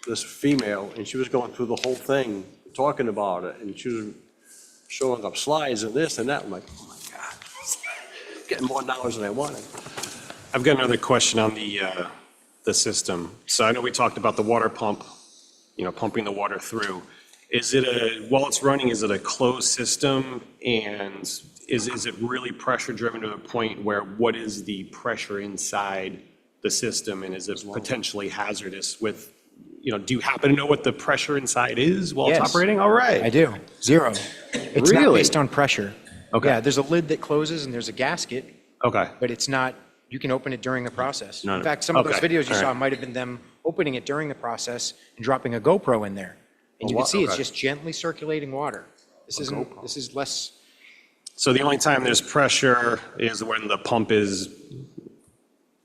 this female, and she was going through the whole thing, talking about it, and she was showing up slides and this and that. I'm like, oh my God. getting more knowledge than I wanted. I've got another question on the system. So I know we talked about the water pump, pumping the water through. Is it while it's running, is it a closed system? And is it really pressure driven to the point where what is the pressure inside the system? And is it potentially hazardous with, do you happen to know what the pressure inside is while it's Yes. operating? All right. I do. 0. It's not Really? based on pressure. Okay. Yeah, there's a lid that closes and there's a gasket, Okay. but it's not, you can open it during the process. No, In no. fact, some of those Okay. videos you All saw right. might have been them opening it during the process and dropping a GoPro in there. And A you wa- can see it's okay. just gently circulating water. This is less, So the only time there's pressure is when the pump is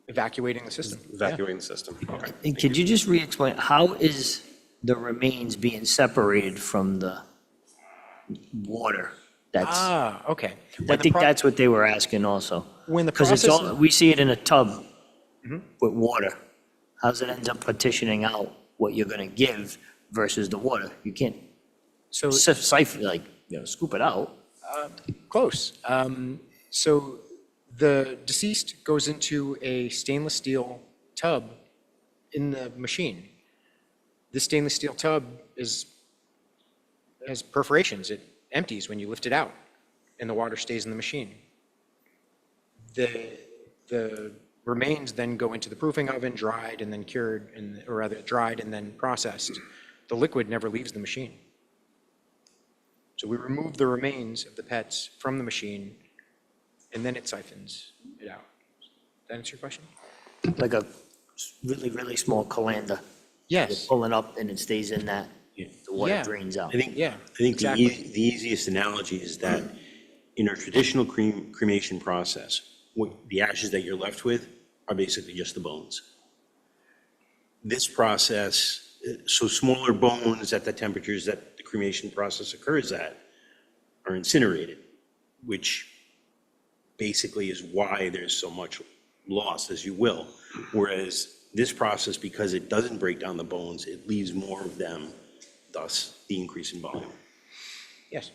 evacuating the system. Yeah. evacuating the system. Okay. And could you just re-explain, how is the remains being separated from the water? That's, Ah, okay. I think that's what they were asking also. When the Because it's process, all, we see it in a tub with water. How's it ends up partitioning out what you're gonna give versus the water? You can't so siphon, like, scoop it out. close. So the deceased goes into a stainless steel tub in the machine. This stainless steel tub has perforations. It empties when you lift it out, and the water stays in the machine. The remains then go into the proofing oven, dried and then cured, or rather dried and then processed. The liquid never leaves the machine. So we remove the remains of the pets from the machine, and then it siphons it out. Does that answer your question? Like a really, really small colander. Yes. You're pulling up and it stays in that, the water Yeah. drains out. I think, Yeah, I think the exactly. the easiest analogy is that in a traditional cremation process, the ashes that you're left with are basically just the bones. This process, so smaller bones at the temperatures that the cremation process occurs at are incinerated, which basically is why there's so much loss, as you will. Whereas this process, because it doesn't break down the bones, it leaves more of them, thus the increase in volume. Yes.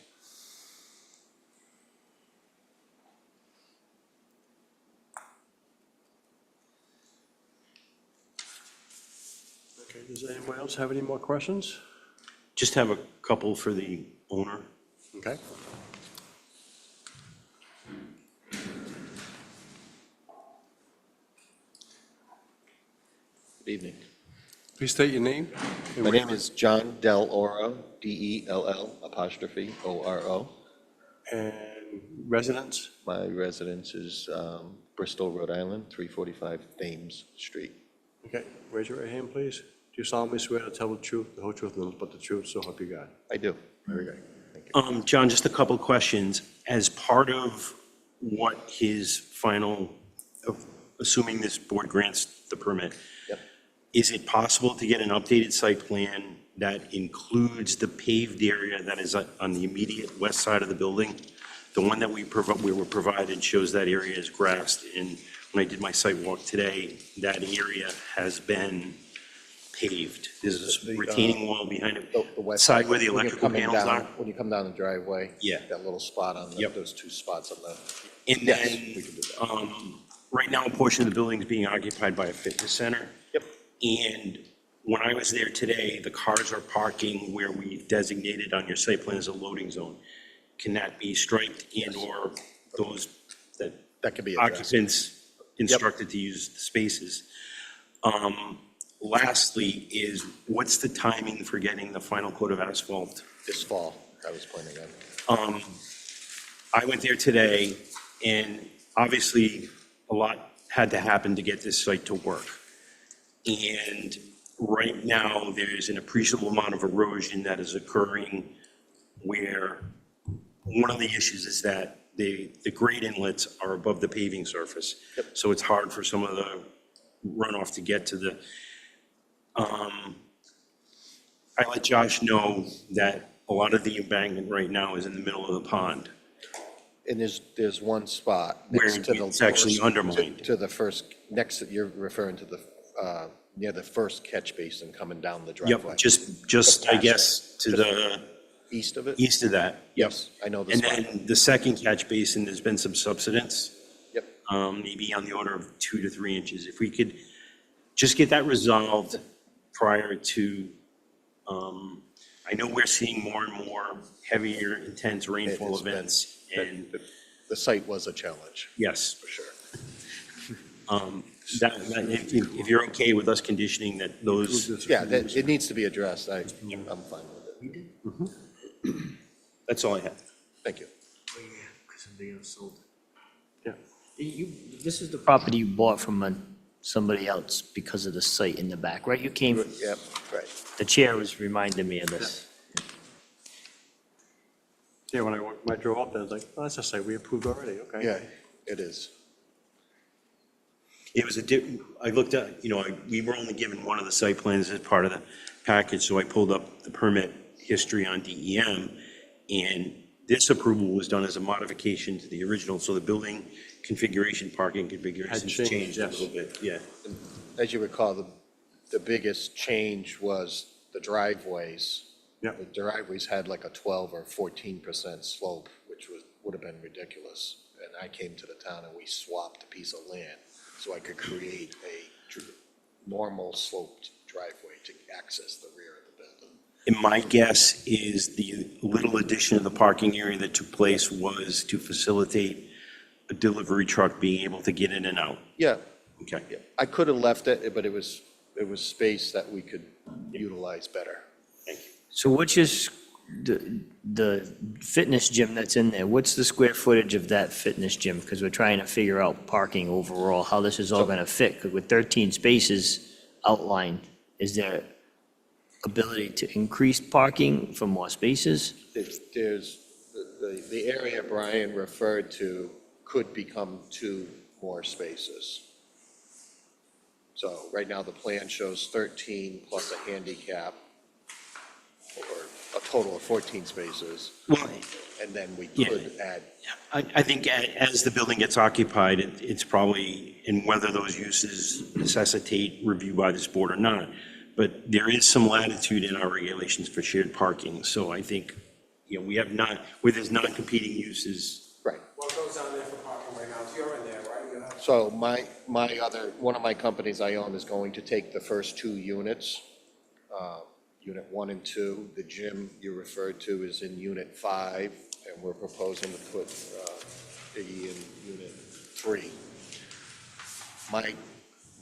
Okay, does anyone else have any more questions? Just have a couple for the owner. Okay. Good evening. Please state your name. and My where- name is John Del Oro, Dell''Oro. And residence? My residence is Bristol, Rhode Island, 345 Thames Street. Okay, raise your right hand, please. Do you solemnly swear to tell the truth, the whole truth, and nothing but the truth, so help you God? I do. Very good. Thank you. John, just a couple of questions. As part of what his final, assuming this board grants the permit, Yep. is it possible to get an updated site plan that includes the paved area that is on the immediate west side of the building? The one that we were provided shows that area is grassed, and when I did my site walk today, that area has been paved. There's a retaining wall behind it, The west side where the when you're electrical coming panels down- are. When you come down the driveway. Yeah. That little spot on, Yep. those two spots on the. And Yes, then, we can do that. right now, a portion of the building is being occupied by a fitness center. Yep. And when I was there today, the cars are parking where we designated on your site plan as a loading zone. Can that be striped and/or those That could be addressed. occupants instructed to use the spaces? Lastly is, what's the timing for getting the final coat of asphalt? This fall, I was planning on. I went there today, and obviously, a lot had to happen to get this site to work. And right now, there's an appreciable amount of erosion that is occurring where one of the issues is that the grade inlets are above the paving surface. So it's hard for some of the runoff to get to the, I let Josh know that a lot of the embankment right now is in the middle of the pond. And there's one spot. Where next to the it's actually first- undermined. To the first, you're referring to the, near the first catch basin coming down the driveway. Yep, just, I guess, to the East of it? east of that. Yep. Yes, I know the And spot. then the second catch basin, there's been some subsidence. Yep. maybe on the order of 2 to 3 inches. If we could just get that resolved prior to, I know we're seeing more and more heavier, intense rainfall It's been- events, and The site was a challenge, yes, for sure. if you're okay with us conditioning that those, Yeah, it needs to be addressed. I'm fine with it. that's all I have. Thank you. Oh, yeah, because somebody else sold Yeah. it. This is the property you bought from somebody else because of the site in the back, right? You came, Yep, right. the chair was reminding me of this. Yeah, when I drove up there, I was like, oh, that's a site we approved already, okay. Yeah, it is. It was I looked at, we were only given one of the site plans as part of the package, so I pulled up the permit history on DEM, and this approval was done as a modification to the original, so the building configuration, parking configurations changed, changed a yes. little bit, yeah. As you recall, the biggest change was the driveways. Yeah. The driveways had like a 12 or 14% slope, which would have been ridiculous. And I came to the town and we swapped a piece of land so I could create a normal sloped driveway to access the rear of the building. And my guess is the little addition of the parking area that took place was to facilitate a delivery truck being able to get in and out. Yeah, Okay. yeah. I could have left it, but it was space that we could utilize better. Thank you. So which is the fitness gym that's in there? What's the square footage of that fitness gym? Because we're trying to figure out parking overall, how this is all going to fit. Because with 13 spaces outlined, is there ability to increase parking for more spaces? There's, the area Brian referred to could become 2 more spaces. So right now, the plan shows 13 plus a handicap, or a total of 14 spaces, Well, and then we Yeah. could add, I think as the building gets occupied, it's probably, and whether those uses necessitate review by this board or not, but there is some latitude in our regulations for shared parking. So I think, we have where there's non-competing uses. right. What goes on there for parking right now? If you're in there, right? You have- So one of my companies I own is going to take the first 2 units, Unit 1 and 2. The gym you referred to is in Unit 5, and we're proposing to put Iggy in Unit 3.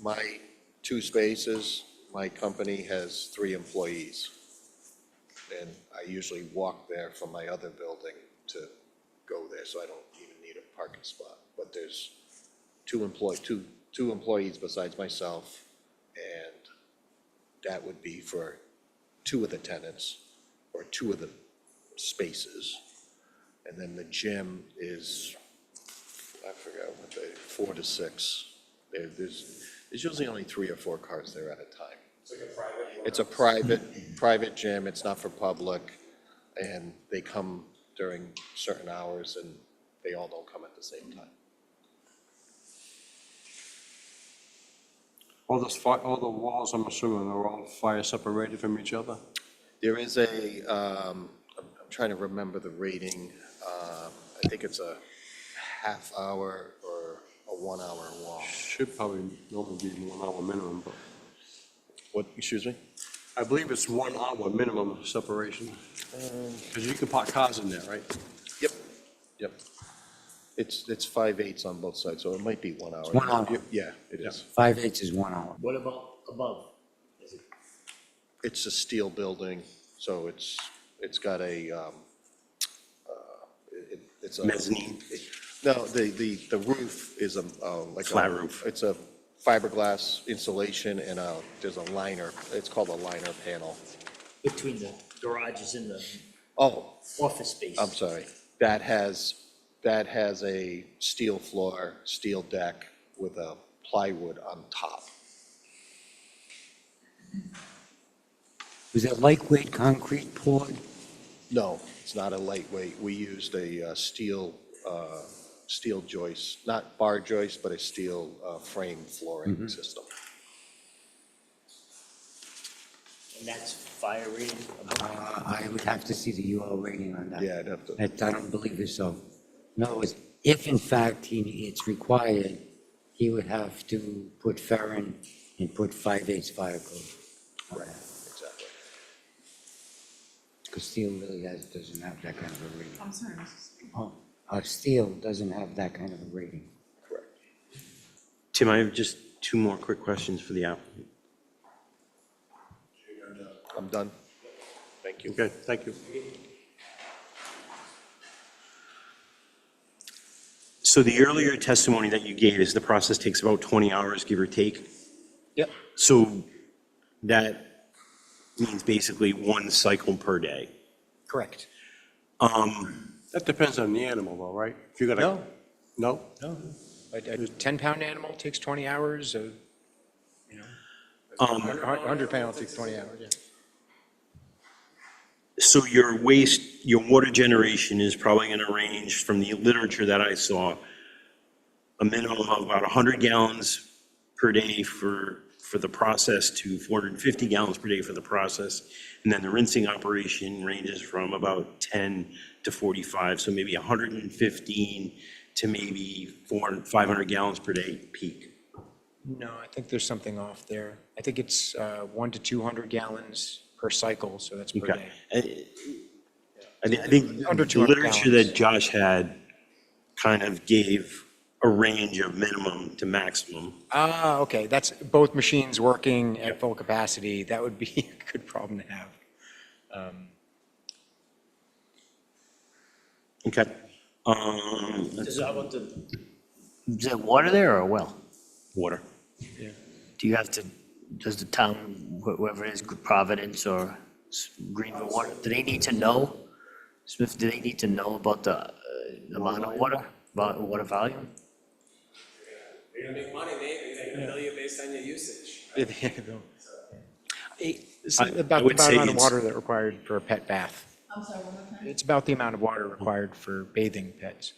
My 2 spaces, my company has 3 employees, and I usually walk there from my other building to go there, so I don't even need a parking spot. But there's two employees besides myself, and that would be for 2 of the tenants, or 2 of the spaces. And then the gym is, I forgot what 4 to 6. There's usually only 3 or 4 cars there at a time. It's a private gym, it's not for public, and they come during certain hours, and they all don't come at the same time. All the walls, I'm assuming, are all fire separated from each other? There is I'm trying to remember the rating, I think it's a half hour or a 1 hour wall. Should probably normally be 1 hour minimum, but What, excuse me? I believe it's 1 hour minimum separation. Because you can park cars in there, right? Yep. It's 5/8 on both sides, so it might be 1 hour. 1 hour. Yeah, it is. 5/8 is 1 hour. What about above? Is it It's a steel building, so it's got a, it's a. Mezzanine. No, the roof is like a. Flat roof. It's a fiberglass insulation and there's a liner, it's called a liner panel. between the garages and the Oh, office space? I'm sorry. That has a steel floor, steel deck with a plywood on top. Was it lightweight concrete poured? No, it's not a lightweight. We used a steel joist, not bar joist, but a steel frame flooring system. And that's fire rated above? I would have to see the UL rating on that. Yeah, I'd have to. I don't believe it, so. No, if in fact it's required, he would have to put ferrin and put 5/8 fire code. Right, exactly. Because steel really doesn't have that kind of a rating. I'm sorry, Mrs. Oh, steel doesn't have that kind of a rating. Correct. Tim, I have just two more quick questions for the applicant. I'm done. Thank you. Okay, thank you. So the earlier testimony that you gave is the process takes about 20 hours, give or take? Yep. So that means basically one cycle per day. Correct. That depends on the animal though, right? If you got a. No. No? No, a 10-pound animal takes 20 hours, a 100-pound takes 20 hours, yeah. So your water generation is probably going to range from the literature that I saw, a minimum of about 100 gallons per day for the process to 450 gallons per day for the process. And then the rinsing operation ranges from about 10 to 45, so maybe 115 to maybe 400, 500 gallons per day peak. No, I think there's something off there. I think it's 1 to 200 gallons per cycle, so that's per Okay. day. I think Under the 200 literature gallons. that Josh had kind of gave a range of minimum to maximum. Ah, okay, that's both machines working at full capacity. That would be a good problem to have. Okay. Is there water there or a well? Water. Do you have to, does the town, whoever it is, Providence or Greenville Water, do they need to know? Smith, do they need to know about the amount of water, about water volume? You're gonna make money, they're gonna bill you based on your usage. It's I about would the say amount of it's- water that required for a pet bath. I'm sorry, one more time? It's about the amount of water required for bathing pets.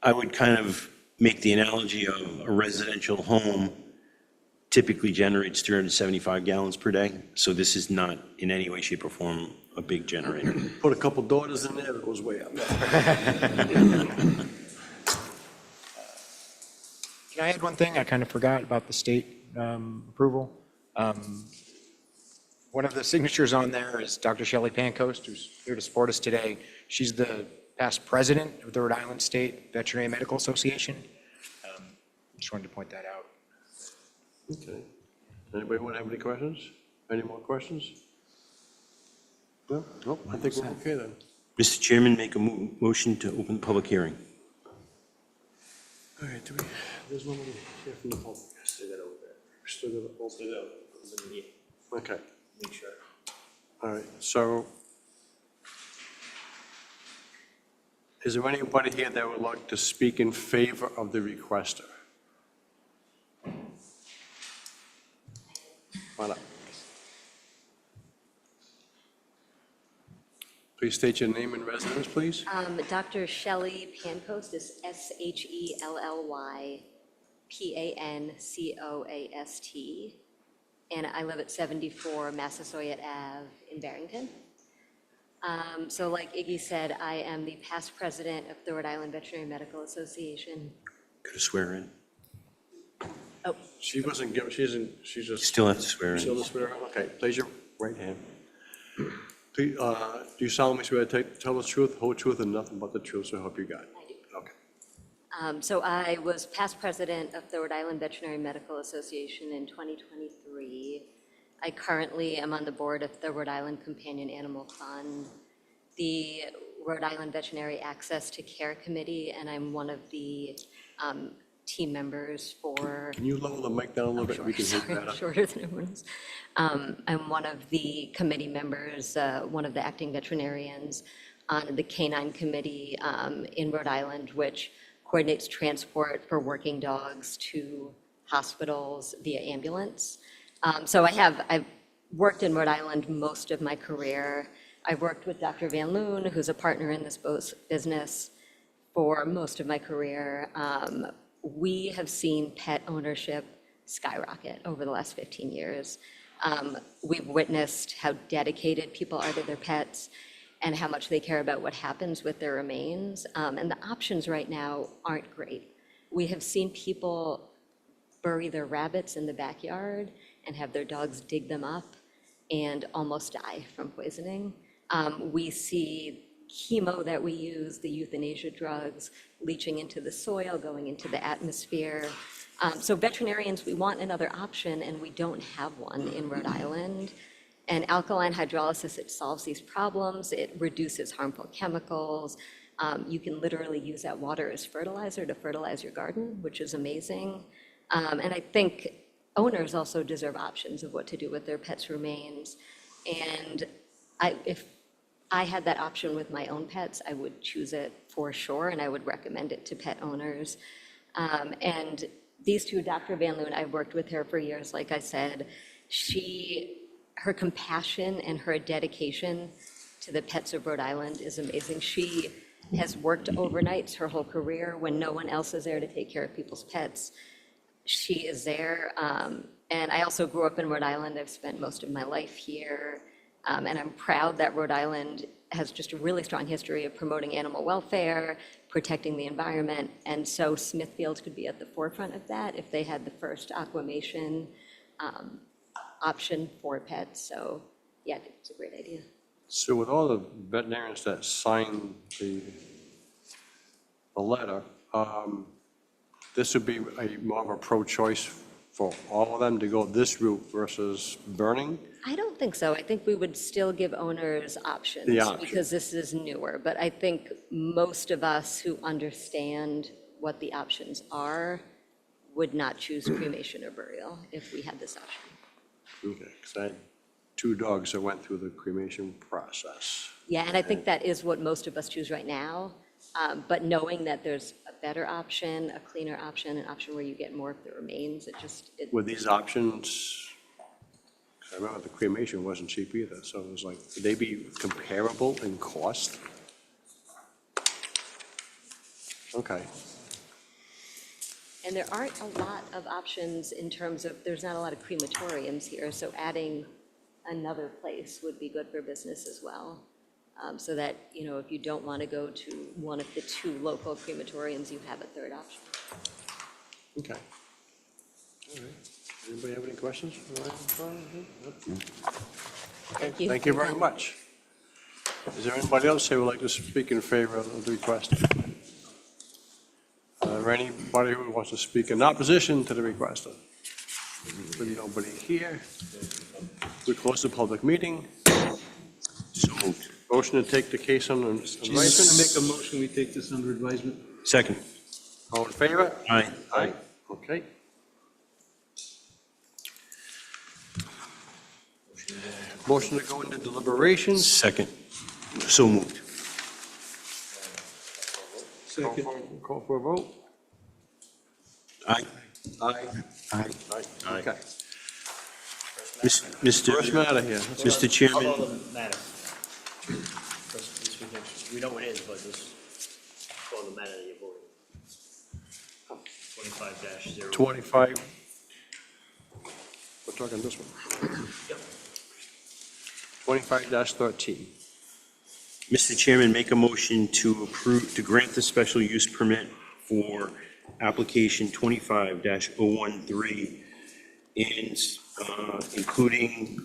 I would kind of make the analogy of a residential home typically generates 375 gallons per day. So this is not in any way, shape, or form a big generator. Put a couple daughters in there, it goes way up. Can I add one thing? I kind of forgot about the state approval. One of the signatures on there is Dr. Shelley Pancoast, who's here to support us today. She's the past president of the Rhode Island State Veterinary Medical Association. Just wanted to point that out. Okay. Anybody want to have any questions? Any more questions? No? Nope, I think we're okay then. Mr. Chairman, make a motion to open the public hearing. All right, there's nobody here from the public. Still got over there. Still got to open it up. Okay. Make sure. All right, so is there anybody here that would like to speak in favor of the requester? Come on up. Please state your name and residence, please. Dr. Shelley Pancoast is SHELLYPANCOAST, and I live at 74 Massasoit Ave in Barrington. So like Iggy said, I am the past president of the Rhode Island Veterinary Medical Association. Could I swear in? Oh, She wasn't given, she's just. Still have to swear Still in. to swear? Okay, place your right hand. Please, do you solemnly swear to tell the truth, whole truth, and nothing but the truth, so help you God? I do. Okay. So I was past president of the Rhode Island Veterinary Medical Association in 2023. I currently am on the board of the Rhode Island Companion Animal Fund, the Rhode Island Veterinary Access to Care Committee, and I'm one of the team members for. Can you lower the mic down a little bit? We can hear you Sorry, better. shorter than everyone else. I'm one of the committee members, one of the acting veterinarians on the Canine Committee in Rhode Island, which coordinates transport for working dogs to hospitals via ambulance. So I've worked in Rhode Island most of my career. I've worked with Dr. Van Loon, who's a partner in this business, for most of my career. We have seen pet ownership skyrocket over the last 15 years. We've witnessed how dedicated people are to their pets, and how much they care about what happens with their remains. And the options right now aren't great. We have seen people bury their rabbits in the backyard and have their dogs dig them up and almost die from poisoning. We see chemo that we use, the euthanasia drugs, leaching into the soil, going into the atmosphere. So veterinarians, we want another option, and we don't have one in Rhode Island. And alkaline hydrolysis, it solves these problems. It reduces harmful chemicals. You can literally use that water as fertilizer to fertilize your garden, which is amazing. And I think owners also deserve options of what to do with their pets' remains. And if I had that option with my own pets, I would choose it for sure, and I would recommend it to pet owners. And these two, Dr. Van Loon, I've worked with her for years, like I said. Her compassion and her dedication to the pets of Rhode Island is amazing. She has worked overnights her whole career when no one else is there to take care of people's pets. She is there. And I also grew up in Rhode Island. I've spent most of my life here. And I'm proud that Rhode Island has just a really strong history of promoting animal welfare, protecting the environment. And so Smithfield could be at the forefront of that if they had the first aquamation option for pets. So yeah, I think it's a great idea. So with all the veterinarians that signed the letter, this would be more of a pro-choice for all of them to go this route versus burning? I don't think so. I think we would still give owners options The option. because this is newer. But I think most of us who understand what the options are would not choose cremation or burial if we had this option. Okay, because I had 2 dogs that went through the cremation process. Yeah, and I think that is what most of us choose right now. But knowing that there's a better option, a cleaner option, an option where you get more of the remains, With these options, I remember the cremation wasn't cheap either, so it was like, would they be comparable in cost? Okay. And there aren't a lot of options in terms of, there's not a lot of crematoriums here, so adding another place would be good for business as well. So that, if you don't want to go to one of the 2 local crematoriums, you have a third option. Okay. All right. Anybody have any questions? Thank you. Thank you very much. Is there anybody else who would like to speak in favor of the request? Or anybody who wants to speak in opposition to the request? With nobody here, we close the public meeting. So moved. Motion to take the case under advisement. Make a motion, we take this under advisement. Second. All in favor? Aye. Aye. Okay. Motion to go into deliberations. Second. So moved. Second. Call for a vote. Aye. Aye. Aye. Aye. Okay. Mr. First matter here. Mr. Chairman, Call the matter. We know what it is, but this call the matter that you're voting. 25-0. 25. We're talking this one. Yep. 25-13. Mr. Chairman, make a motion to grant the special use permit for application 25-013 and including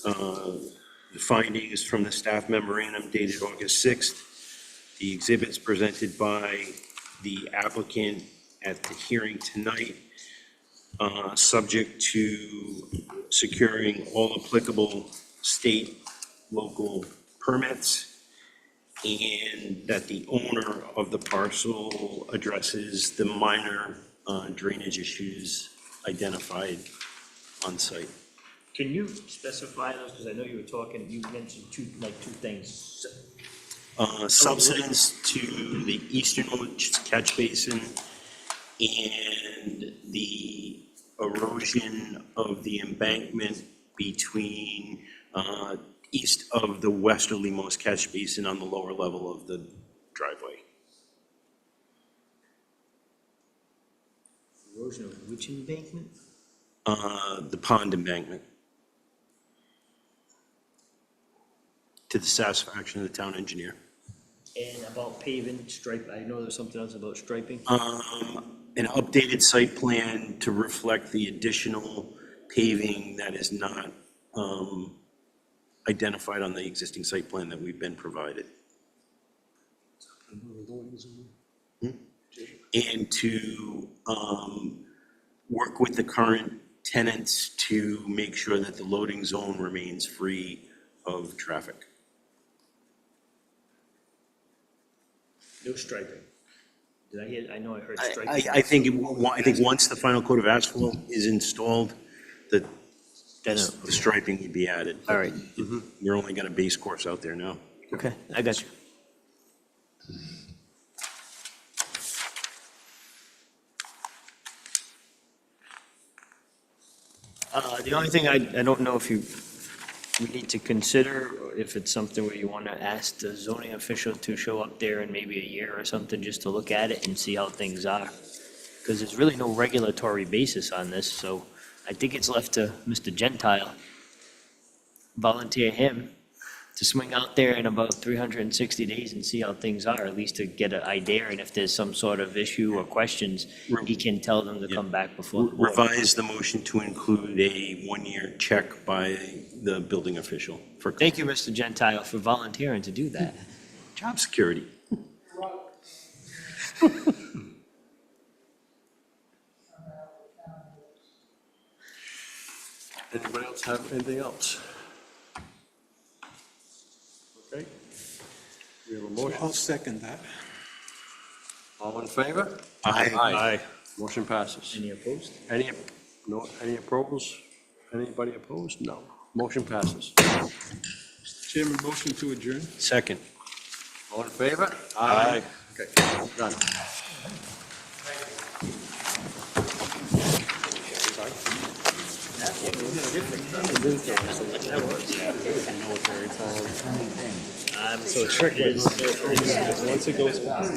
the findings from the staff memorandum dated August 6th, the exhibits presented by the applicant at the hearing tonight, subject to securing all applicable state, local permits, and that the owner of the parcel addresses the minor drainage issues identified on site. Can you specify those? Because I know you were talking, you mentioned two things. Subsidence to the eastern catch basin and the erosion of the embankment between east of the westerlymost catch basin on the lower level of the driveway. Erosion of which embankment? The pond embankment. to the satisfaction of the town engineer. And about paving, stripe, I know there's something else about striping. An updated site plan to reflect the additional paving that is not identified on the existing site plan that we've been provided. And to work with the current tenants to make sure that the loading zone remains free of traffic. No striping. Did I hear, I know I heard I striping. I think, I think once the final coat of asphalt is installed, the the striping would be added. All right. You're only got a base course out there now. Okay, I got you. The only thing I don't know if we need to consider, or if it's something where you want to ask the zoning official to show up there in maybe a year or something, just to look at it and see how things are. Because there's really no regulatory basis on this, so I think it's left to Mr. Gentile. Volunteer him to swing out there in about 360 days and see how things are, at least to get an idea, and if there's some sort of issue or questions, he can tell them to come back before the board. Revise the motion to include a one-year check by the building official for. Thank you, Mr. Gentile, for volunteering to do that. Job security. Anybody else have anything else? Okay. We have a motion. I'll second that. All in favor? Aye. Motion passes. Any opposed? Any opposed? Anybody opposed? No. Motion passes. Chairman, motion to adjourn? Second. All in favor? Aye. Okay, done. I'm so tricky. Once it goes past.